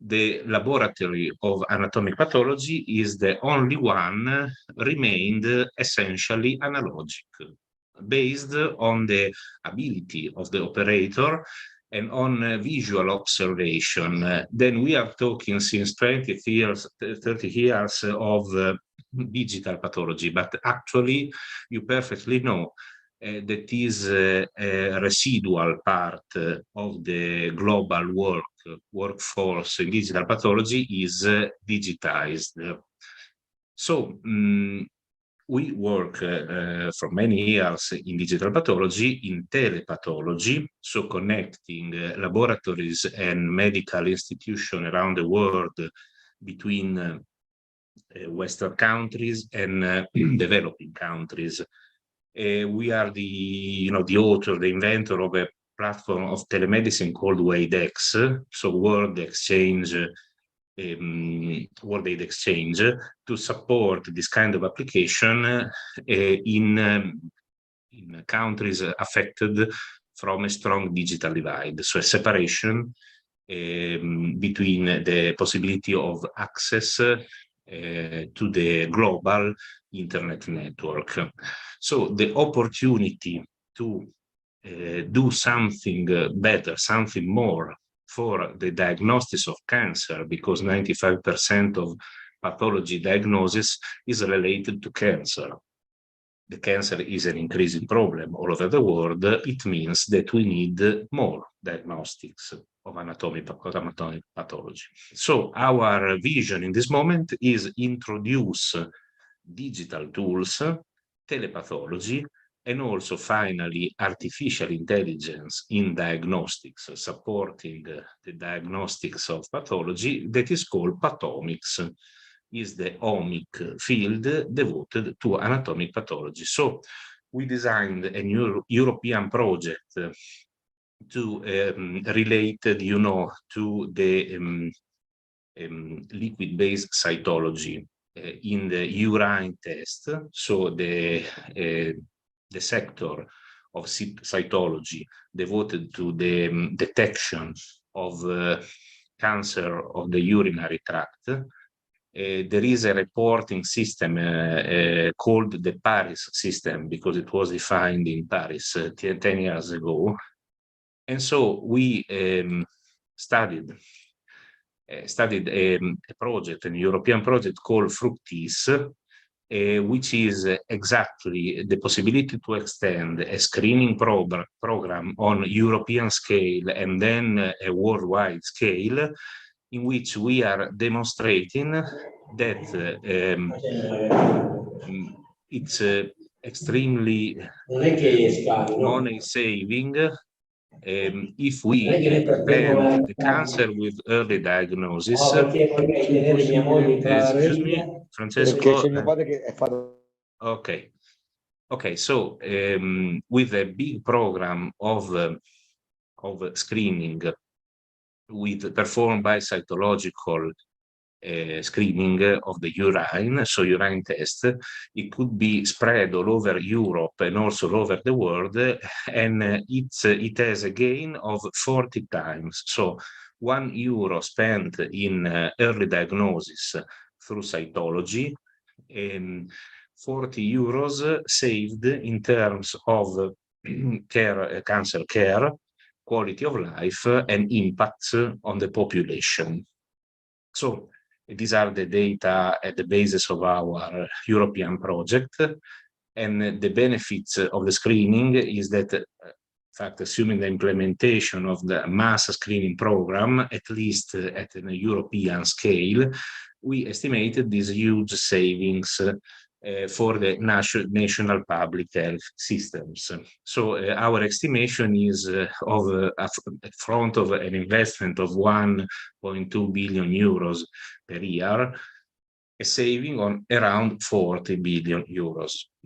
the laboratory of anatomic pathology is the only one remained essentially analogic, based on the ability of the operator and on visual observation. Then we are talking since 30 years of digital pathology, but actually you perfectly know that is a residual part of the global workforce in digital pathology is digitized. So we work for many years in digital pathology, in telepathology, so connecting laboratories and medical institutions around the world between Western countries and developing countries. We are the author, the inventor of a platform of telemedicine called WAIDEX, so World Aid Exchange, to support this kind of application in countries affected from a strong digital divide, so a separation between the possibility of access to the global internet network. So the opportunity to do something better, something more for the diagnosis of cancer, because 95% of pathology diagnosis is related to cancer. The cancer is an increasing problem all over the world. It means that we need more diagnostics of anatomic pathology. So our vision in this moment is introduce digital tools, telepathology, and also finally artificial intelligence in diagnostics, supporting the diagnostics of pathology, that is called pathomics, is the omic field devoted to anatomic pathology. So we designed a new European project to related, to the liquid-based cytology in the urine test. So the sector of cytology devoted to the detection of cancer of the urinary tract. There is a reporting system called the Paris system, because it was defined in Paris 10 years ago. And so we studied a project, a European project called Fructis, which is exactly the possibility to extend a screening program on European scale and then a worldwide scale, in which we are demonstrating that it's extremely money saving if we prevent the cancer with early diagnosis. Excuse me, Francesco. Okay, so with a big program of screening performed by cytological screening of the urine, so urine test, it could be spread all over Europe and also all over the world, and it has a gain of 40 times. So €1 spent in early diagnosis through cytology, and €40 saved in terms of cancer care, quality of life, and impacts on the population. So these are the data at the basis of our European project, and the benefits of the screening is that, in fact, assuming the implementation of the mass screening program, at least at a European scale, we estimated these huge savings for the national public health systems. So our estimation is of front of an investment of €1.2 billion per year, a saving on around €40 billion.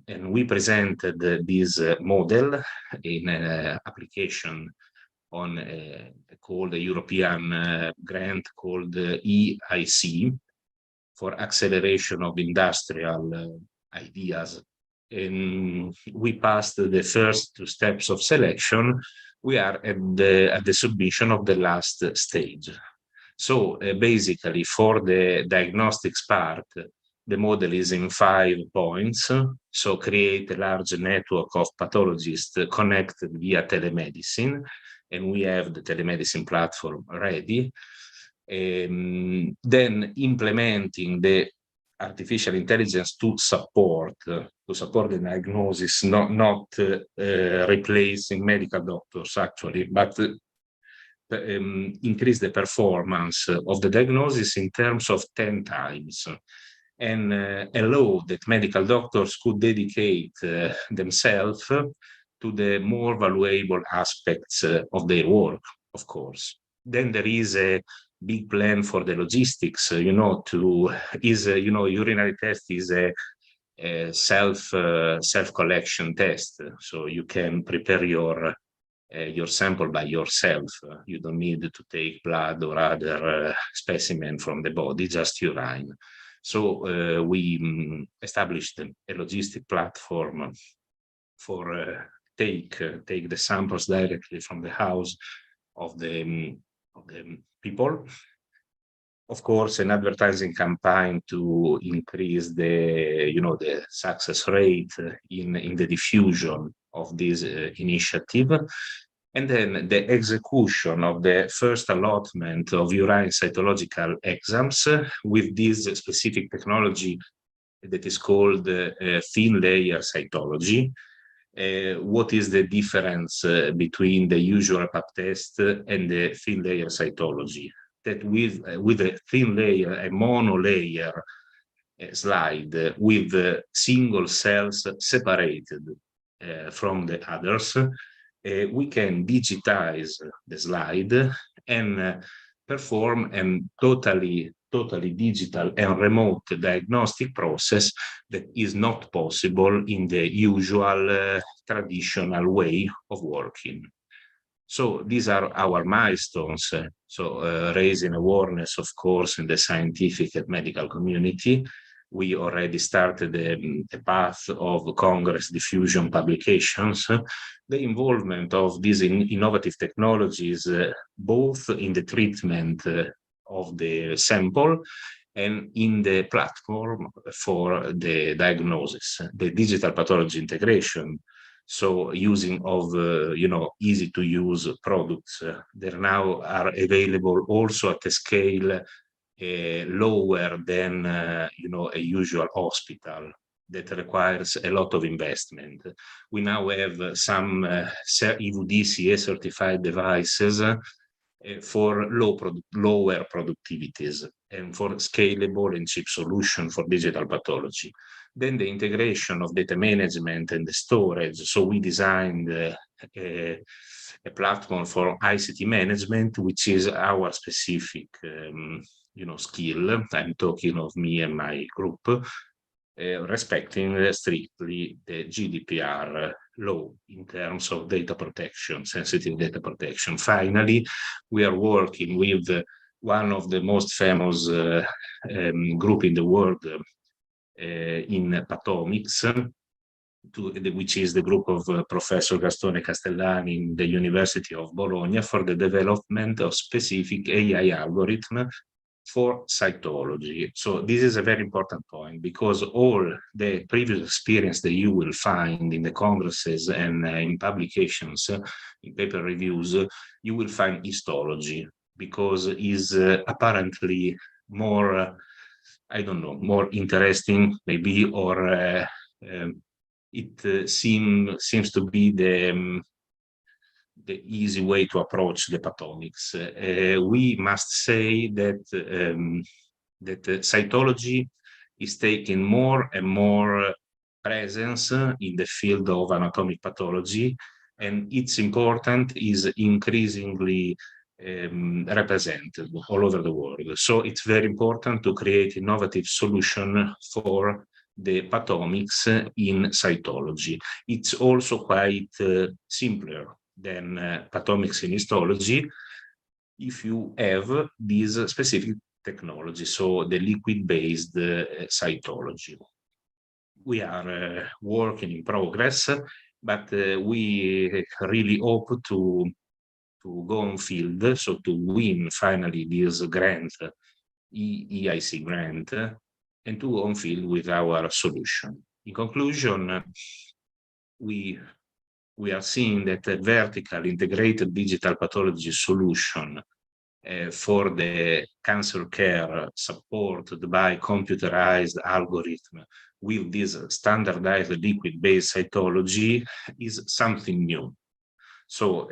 And we presented this model in an application on called a European grant called EIC, for acceleration of industrial ideas. And we passed the first 2 steps of selection. We are at the submission of the last stage. So basically, for the diagnostics part, the model is in 5 points. So create a large network of pathologists connected via telemedicine, and we have the telemedicine platform ready. Then implementing the artificial intelligence to support the diagnosis, not replacing medical doctors actually, but increase the performance of the diagnosis in terms of 10 times. and allow that medical doctors could dedicate themselves to the more valuable aspects of their work, of course. Then there is a big plan for the logistics, urinary test is a self-collection test. So you can prepare your sample by yourself. You don't need to take blood or other specimen from the body, just urine. So we established a logistic platform for take the samples directly from the house of the people. Of course, an advertising campaign to increase the success rate in the diffusion of this initiative. And then the execution of the first allotment of urine cytological exams with this specific technology that is called thin layer cytology. What is the difference between the usual pap test and the thin layer cytology? That with a thin layer, a monolayer slide with single cells separated from the others, we can digitize the slide and perform a totally digital and remote diagnostic process that is not possible in the usual traditional way of working. So these are our milestones. Raising awareness, of course, in the scientific and medical community. We already started a path of Congress diffusion publications. The involvement of these innovative technologies, both in the treatment of the sample and in the platform for the diagnosis, the digital pathology integration. So using of easy to use products that now are available also at a scale lower than a usual hospital that requires a lot of investment. We now have some EVDCA certified devices for lower productivities and for scalable and cheap solution for digital pathology. Then the integration of data management and the storage. So we designed a platform for ICT management, which is our specific skill. I'm talking of me and my group, respecting strictly the GDPR law in terms of data protection, sensitive data protection. Finally, we are working with one of the most famous group in the world in pathomics, which is the group of Professor Gastone Castellani in the University of Bologna, for the development of specific AI algorithm for cytology. So this is a very important point, because all the previous experience that you will find in the congresses and in publications, in paper reviews, you will find histology, because is apparently more, more interesting maybe, or it seems to be the easy way to approach the pathomics. We must say that that cytology is taking more and more presence in the field of anatomic pathology, and its importance is increasingly represented all over the world. So it's very important to create innovative solution for the pathomics in cytology. It's also quite simpler than pathomics in histology if you have this specific technology, so the liquid-based cytology. We are working in progress, but we really hope to go on field, so to win finally this grant, EIC grant, and to go on field with our solution. In conclusion, we are seeing that a vertical integrated digital pathology solution for the cancer care supported by computerized algorithm with this standardized liquid-based cytology is something new. So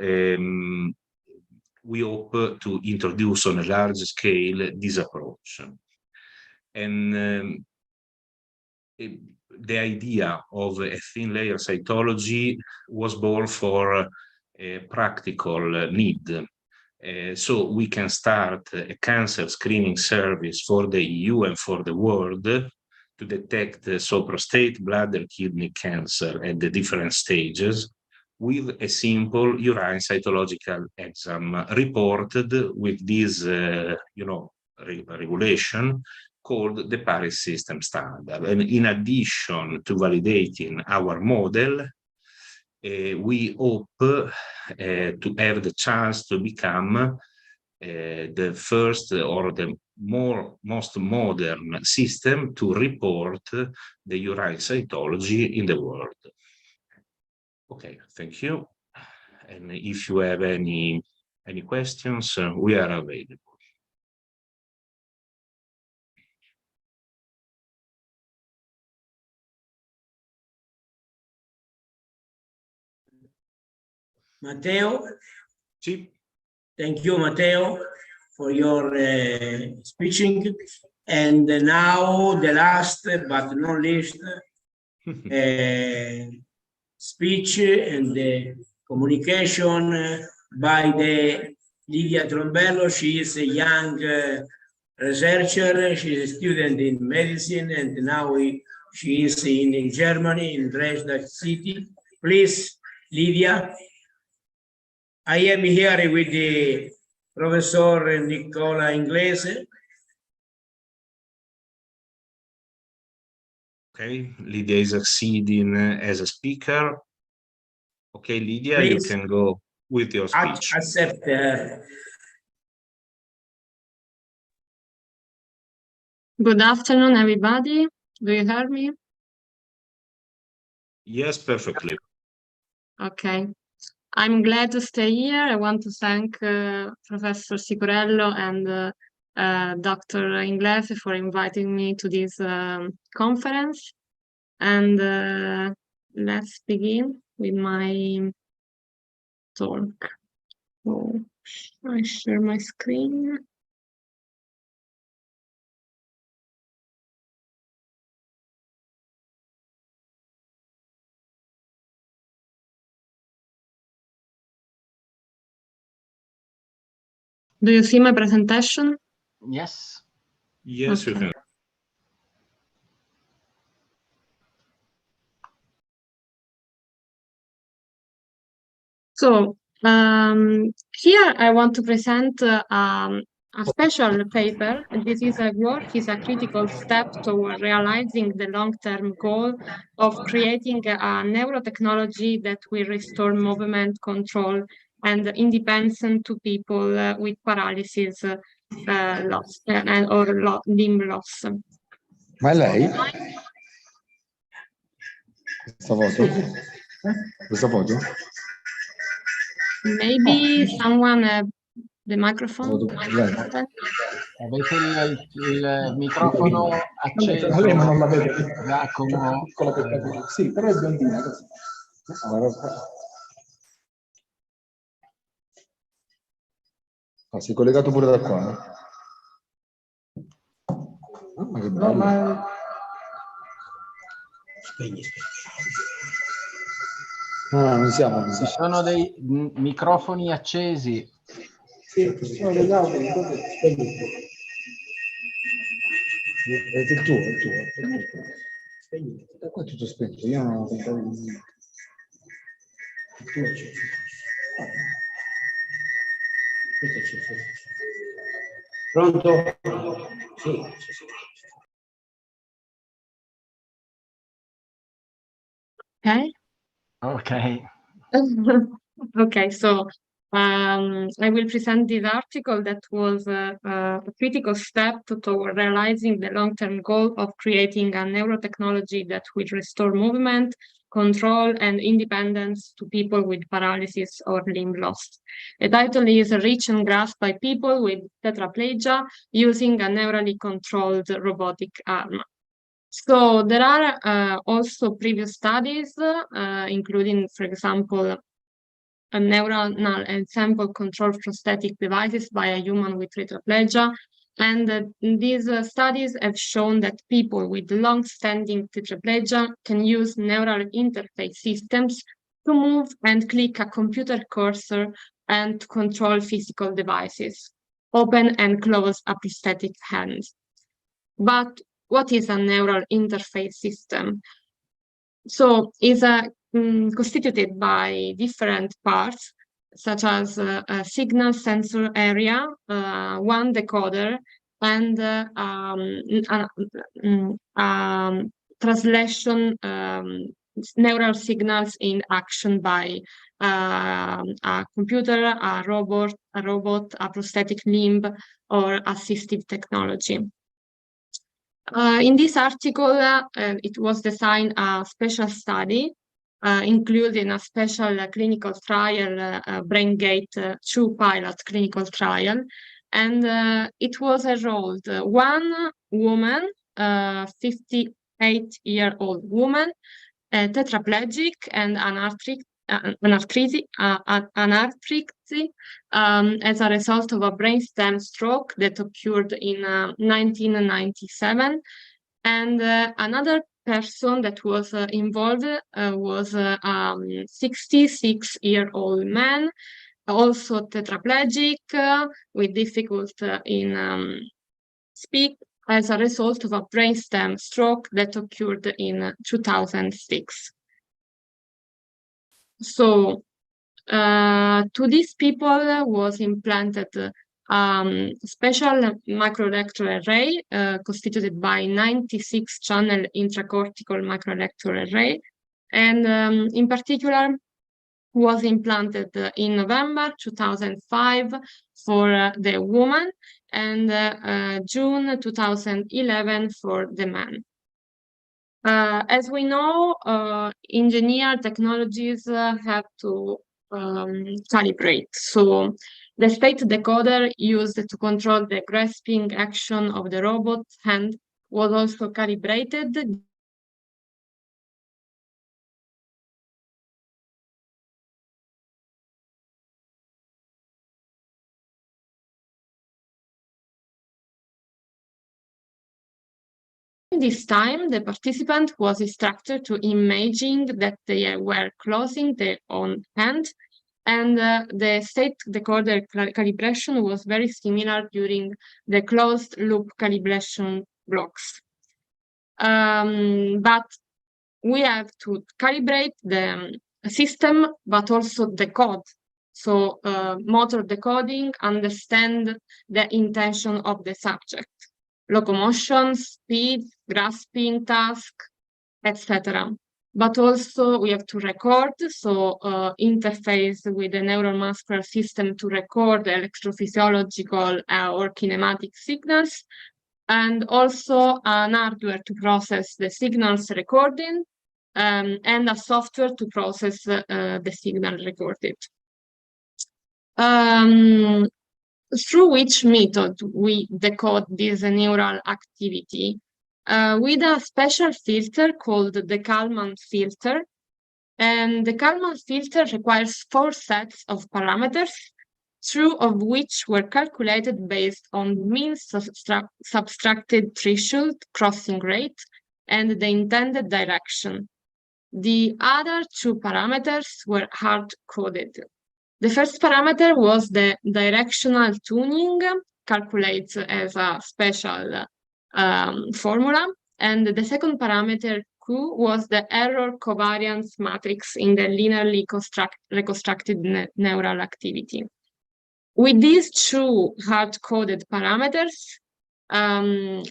we hope to introduce on a large scale this approach. And the idea of a thin layer cytology was born for a practical need. So we can start a cancer screening service for the EU and for the world to detect prostate, bladder, kidney cancer at the different stages with a simple urine cytological exam reported with this, regulation called the Paris System Standard. And in addition to validating our model, we hope to have the chance to become the first or the most modern system to report the urine cytology in the world. Okay, thank you. And if you have any questions, we are available. Matteo? Sì. Thank you, Matteo, for your speaking. And now the last but not least speech and the communication by the Livia Trombello. She is a young researcher. She is a student in medicine, and now she is in Germany, in Dresden city. Please, Livia. I am here with the Professor Nicola Inglese. Okay, Lydia is succeeding as a speaker. Okay, Lydia, Please, you can go with your speech. Accept. Good afternoon, everybody. Do you hear me? Yes, perfectly. Okay. I'm glad to stay here. I want to thank Professor Sicurello and Dr. Inglese for inviting me to this conference. And let's begin with my talk. So I share my screen. Do you see my presentation? Yes. Yes, Okay. you can. So here I want to present a special paper, and this is a work, is a critical step toward realizing the long-term goal of creating a neurotechnology that will restore movement control and independence to people with paralysis loss or limb loss. Ma è lei? Questa foto? Questa foto? Maybe someone the microphone. Avete il microfono acceso, Lei ma non la vede. Giacomo. Piccola peccatura. Sì, però è biondina così. Si è collegato pure da qua. Ma che bello. Spegni, spegni. No, non siamo. Ci sono dei microfoni accesi. Sì, ci sono degli audio. Spegni. È il tuo, è il tuo. Spegni. Qua è tutto spento. Io non ho tentato di dire. Il tuo c'è. Questo c'è. Pronto? Sì. Okay. Ok. Okay, so I will present this article that was a critical step toward realizing the long-term goal of creating a neurotechnology that will restore movement, control, and independence to people with paralysis or limb loss. The title is Reach and Grasp by People with Tetraplegia Using a Neurally Controlled Robotic Arm. So there are also previous studies, including, for example, a neuronal and sample control prosthetic devices by a human with tetraplegia, And these studies have shown that people with long-standing tetraplegia can use neural interface systems to move and click a computer cursor and to control physical devices, open and close a prosthetic hand. But what is a neural interface system? So it's constituted by different parts, such as a signal sensor area, one decoder, and translation neural signals in action by a computer, a robot, a prosthetic limb, or assistive technology. In this article, it was designed a special study, including a special clinical trial, BrainGate 2 pilot clinical trial. And it was enrolled one woman, 58-year-old woman, tetraplegic and anarthritic as a result of a brainstem stroke that occurred in 1997. And another person that was involved was a 66-year-old man, also tetraplegic, with difficulty in speak as a result of a brainstem stroke that occurred in 2006. So to these people was implanted special microelectrode array constituted by 96-channel intracortical microelectrode array, and in particular was implanted in November 2005 for the woman and June 2011 for the man. As we know, engineered technologies have to calibrate. So the state decoder used to control the grasping action of the robot hand was also calibrated. This time, the participant was instructed to imagine that they were closing their own hand, and the state decoder calibration was very similar during the closed loop calibration blocks. But we have to calibrate the system, but also decode. So motor decoding, understand the intention of the subject. Locomotion, speed, grasping task, etc. But also we have to record, so interface with the neuromuscular system to record electrophysiological or kinematic signals, and also an hardware to process the signals recording, and a software to process the signal recorded. Through which method we decode this neural activity? With a special filter called the Kalman filter. And the Kalman filter requires 4 sets of parameters, 2 of which were calculated based on mean subtracted threshold crossing rate and the intended direction. The other 2 parameters were hard-coded. The first parameter was the directional tuning, calculated as a special formula, and the second parameter, Q, was the error covariance matrix in the linearly reconstructed neural activity. With these 2 hard-coded parameters,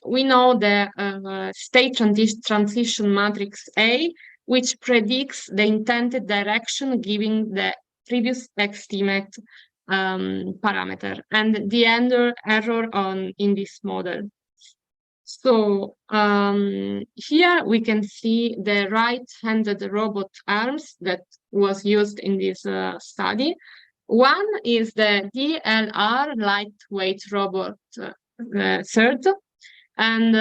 we know the state transition matrix A, which predicts the intended direction given the previous estimate parameter, and the error in this model. So here we can see the right-handed robot arms that was used in this study. One is the DLR lightweight robot third, and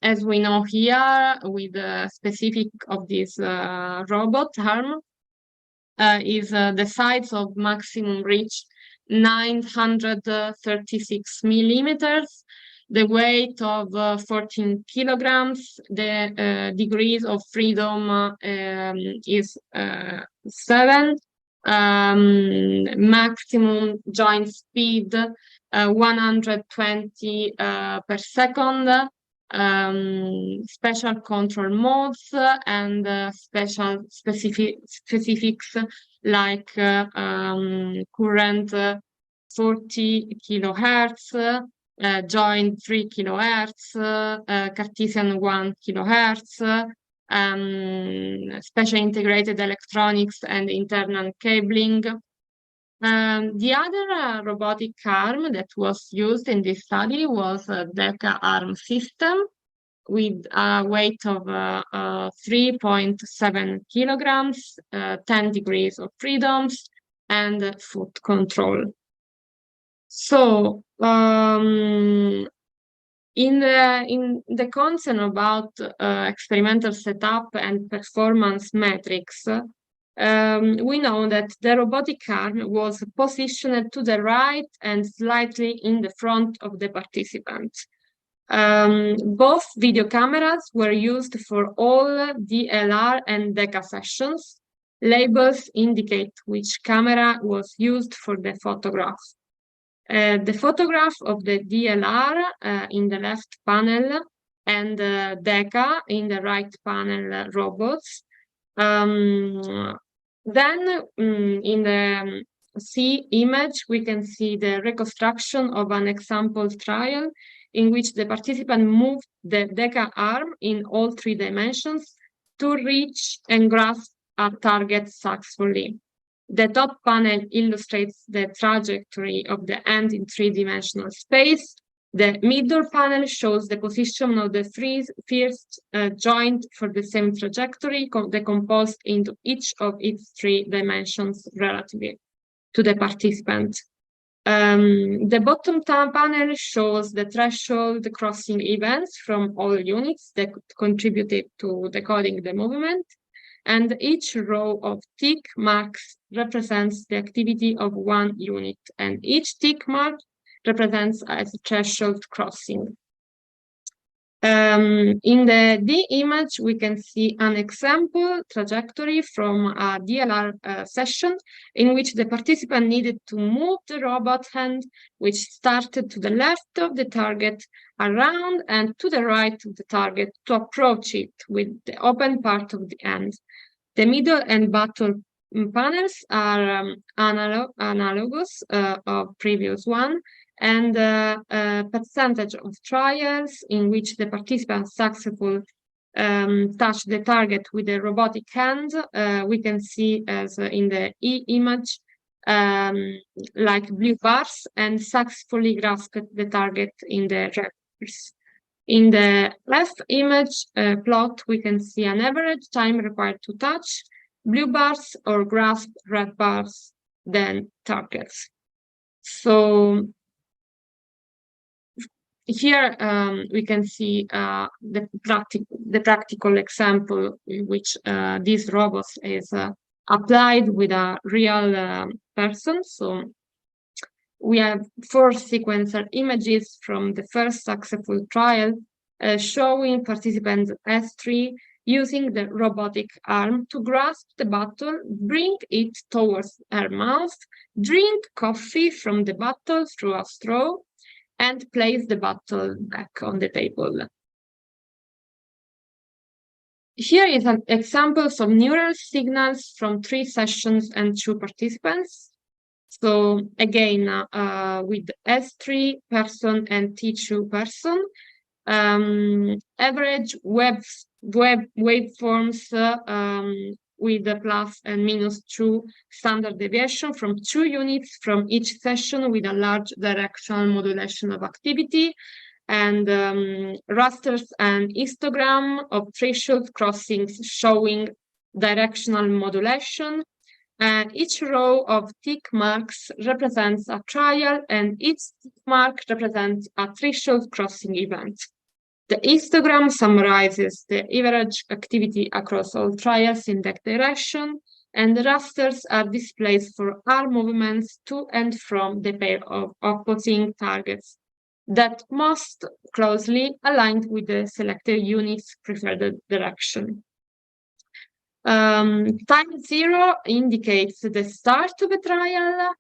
as we know here, with the specific of this robot arm, is the size of maximum reach 936 millimeters, the weight of 14 kilograms, the degrees of freedom is 7, maximum joint speed 120 per second, special control modes and special specifics like current 40 kilohertz, joint 3 kilohertz, Cartesian 1 kilohertz, special integrated electronics and internal cabling. The other robotic arm that was used in this study was a DECA arm system with a weight of 3.7 kilograms, 10 degrees of freedoms, and foot control. So, in the concern about experimental setup and performance metrics, we know that the robotic arm was positioned to the right and slightly in the front of the participant. Both video cameras were used for all DLR and DECA sessions. Labels indicate which camera was used for the photograph. The photograph of the DLR in the left panel and DECA in the right panel robots. Then in the C image, we can see the reconstruction of an example trial in which the participant moved the DECA arm in all 3 dimensions to reach and grasp a target successfully. The top panel illustrates the trajectory of the hand in 3-dimensional space. The middle panel shows the position of the first joint for the same trajectory, decomposed into each of its 3 dimensions relatively to the participant. The bottom panel shows the threshold crossing events from all units that contributed to decoding the movement. And each row of tick marks represents the activity of 1 unit, and each tick mark represents a threshold crossing. In the D image, we can see an example trajectory from a DLR session in which the participant needed to move the robot hand, which started to the left of the target, around and to the right of the target to approach it with the open part of the hand. The middle and bottom panels are analogous of previous one, and percentage of trials in which the participant successfully touched the target with a robotic hand, we can see as in the E image, like blue bars, and successfully grasped the target in the red bars. In the left image plot, we can see an average time required to touch blue bars or grasp red bars, then targets. So here we can see the practical example in which this robot is applied with a real person. So we have 4 sequencer images from the first successful trial showing participants S3 using the robotic arm to grasp the bottle, bring it towards her mouth, drink coffee from the bottle through a straw, and place the bottle back on the table. Here is an example of neural signals from 3 sessions and 2 participants. So again, with S3 person and T2 person, average waveforms with the plus and minus 2 standard deviation from 2 units from each session with a large directional modulation of activity, and rasters and histogram of threshold crossings showing directional modulation. And each row of tick marks represents a trial, and each tick mark represents a threshold crossing event. The histogram summarizes the average activity across all trials in that direction, and the rasters are displayed for arm movements to and from the pair of opposing targets that most closely aligned with the selected unit's preferred direction. Time 0 indicates the start of a trial,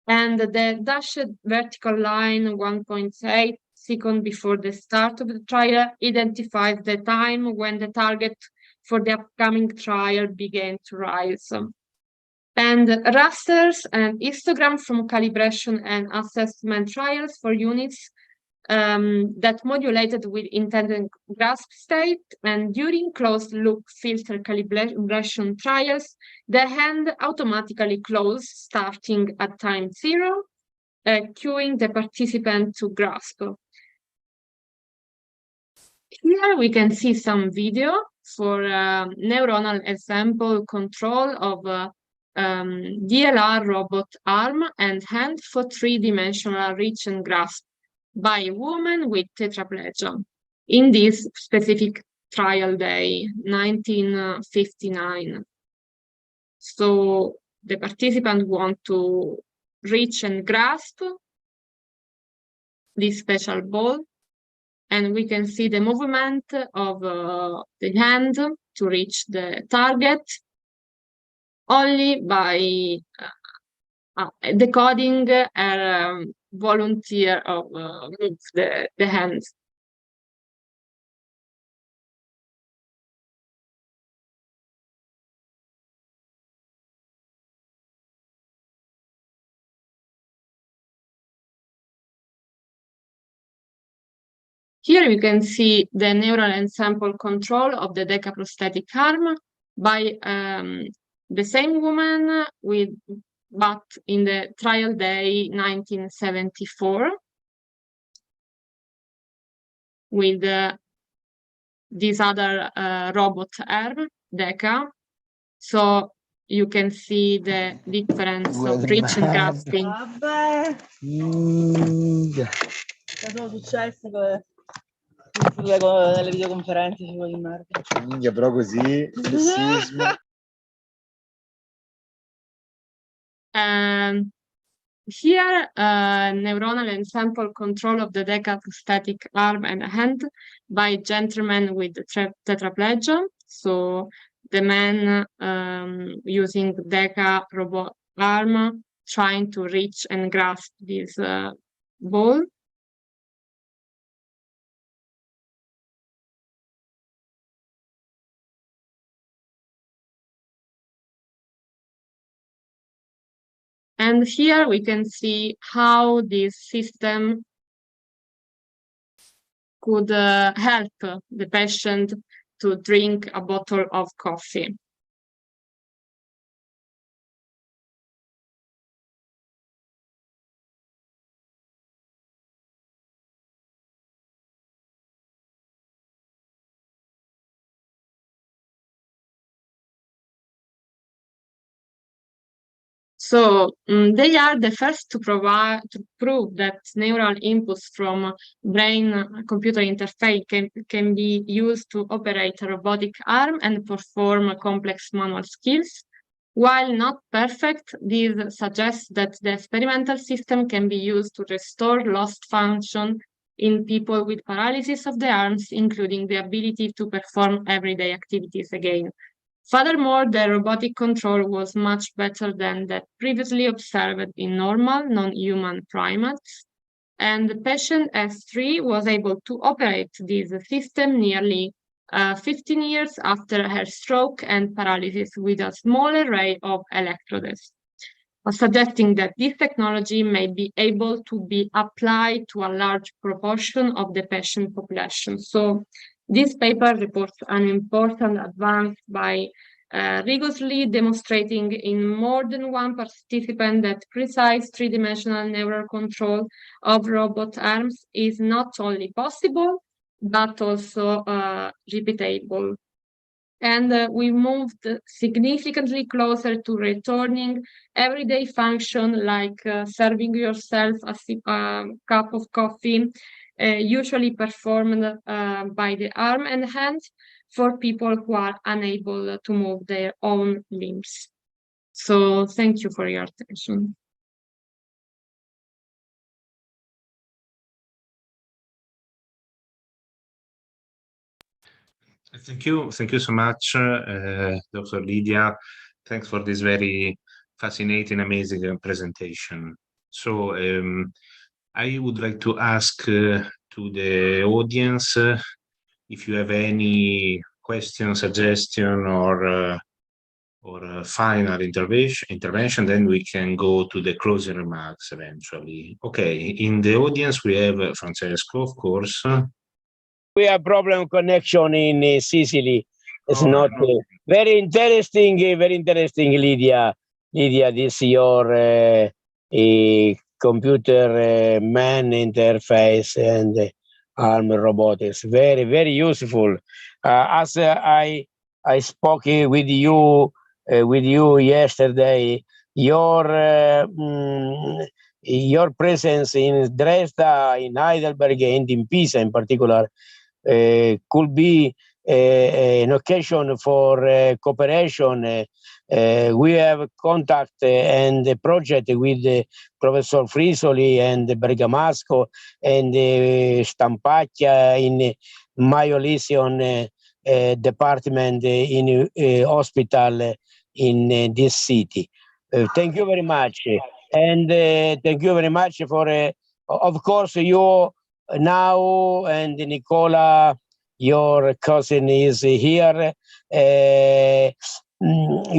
and the dashed vertical line 1.8 seconds before the start of the trial identifies the time when the target for the upcoming trial began to rise. And rasters and histograms from calibration and assessment trials for units that modulated with intended grasp state, and during closed-loop filter calibration trials, the hand automatically closed starting at time 0, cueing the participant to grasp. Here we can see some video for neuronal example control of DLR robot arm and hand for 3-dimensional reach and grasp by a woman with tetraplegia in this specific trial day, 1959. So the participant want to reach and grasp this special ball, and we can see the movement of the hand to reach the target only by decoding a volunteer of move the hand. Here we can see the neural ensemble control of the decaprosthetic arm by the same woman but in the trial day 1974 with this other robot arm, DECA. So you can see the difference of reach and grasping. Vabbè. Cosa successo nelle videoconferenze di merda. Minchia, però così, sessismo. Here, neuronal ensemble control of the decaprosthetic arm and hand by a gentleman with tetraplegia. So the man using DECA robot arm trying to reach and grasp this ball. And here we can see how this system could help the patient to drink a bottle of coffee. So they are the first to prove that neural inputs from brain-computer interface can be used to operate a robotic arm and perform complex manual skills. While not perfect, this suggests that the experimental system can be used to restore lost function in people with paralysis of the arms, including the ability to perform everyday activities again. Furthermore, the robotic control was much better than that previously observed in normal, non-human primates, and the patient S3 was able to operate this system nearly 15 years after her stroke and paralysis with a small array of electrodes, suggesting that this technology may be able to be applied to a large proportion of the patient population. So this paper reports an important advance by rigorously demonstrating in more than one participant that precise three-dimensional neural control of robot arms is not only possible, but also repeatable. And we moved significantly closer to returning everyday function like serving yourself a cup of coffee, usually performed by the arm and hand for people who are unable to move their own limbs. So thank you for your attention. Thank you so much, Dr. Lydia. Thanks for this very fascinating, amazing presentation. So I would like to ask to the audience if you have any question, suggestion, or final intervention, then we can go to the closing remarks eventually. Okay, in the audience we have Francesco, of course. We have problem connection in Sicily. It's not very interesting, Lydia. Lydia, this your computer man interface and arm robotics. Very, very useful. As I spoke with you yesterday, your presence in Dresda, in Heidelberg, and in Pisa in particular could be an occasion for cooperation. We have contact and a project with Professor Frisoli and Bergamasco and Stampacchia in Myolesion department in hospital in this city. Thank you very much. And thank you very much for, of course, you now, and Nicola, your cousin, is here. You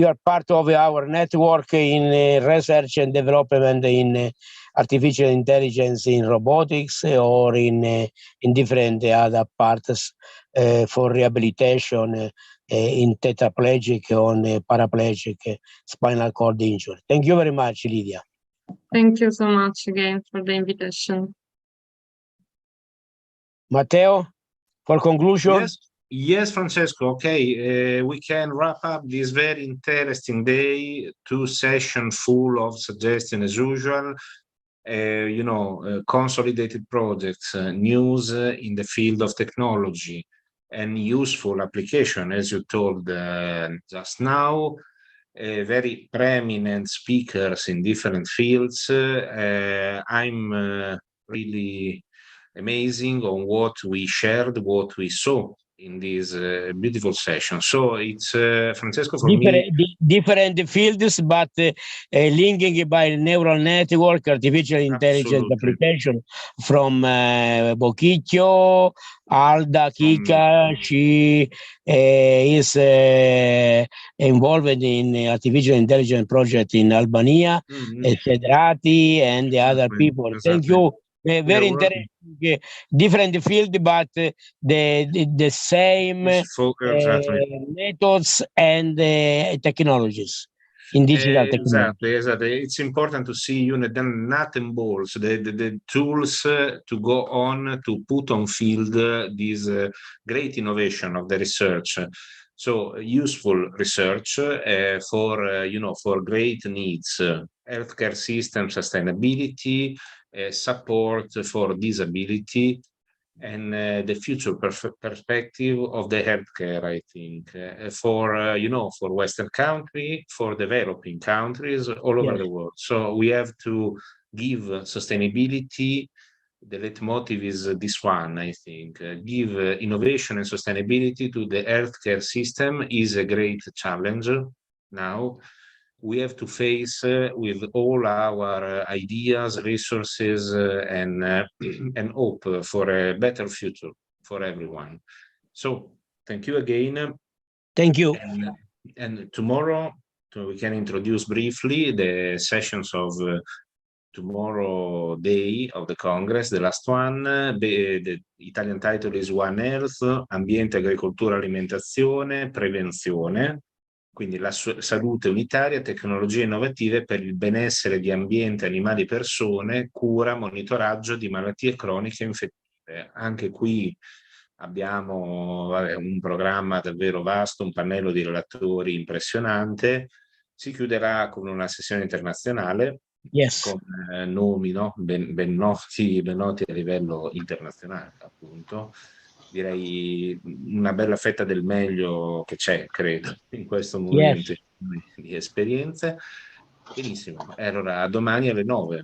are part of our network in research and development in artificial intelligence in robotics or in different other parts for rehabilitation in tetraplegic or paraplegic spinal cord injury. Thank you very much, Lydia. Thank you so much again for the invitation. Matteo, for conclusion? Yes, Francesco. Okay, we can wrap up this very interesting day, 2 sessions full of suggestions as usual. Consolidated projects, news in the field of technology, and useful application, as you told just now. Very preeminent speakers in different fields. I'm really amazing on what we shared, what we saw in this beautiful session. So it's Francesco, for me, different fields, but linking by neural network, artificial intelligence application from Bocchicchio, Alda, Kika. She is involved in artificial intelligence project in Albania, Sedrati, and the other people. Thank you. Very interesting, different field, but the same methods and technologies in digital technology. Exactly. It's important to see the nut and bolts, the tools to go on to put on field this great innovation of the research. So useful research for great needs, healthcare system sustainability, support for disability, and the future perspective of the healthcare, I think, for Western countries, for developing countries all over the world. So we have to give sustainability. The leitmotiv is this one, I think. Give innovation and sustainability to the healthcare system is a great challenge now. We have to face with all our ideas, resources, and hope for a better future for everyone. So thank you again. Thank you. And tomorrow we can introduce briefly the sessions of tomorrow day of the Congress, the last one. The Italian title is One Health, Ambiente, Agricoltura, Alimentazione, Prevenzione. Quindi la salute unitaria, tecnologie innovative per il benessere di ambiente, animali e persone, cura, monitoraggio di malattie croniche infettive. Anche qui abbiamo un programma davvero vasto, un pannello di relatori impressionante. Si chiuderà con una sessione internazionale con nomi ben noti a livello internazionale, appunto. Direi una bella fetta del meglio che c'è, credo, in questo momento. di esperienze. Benissimo, allora a domani alle 9.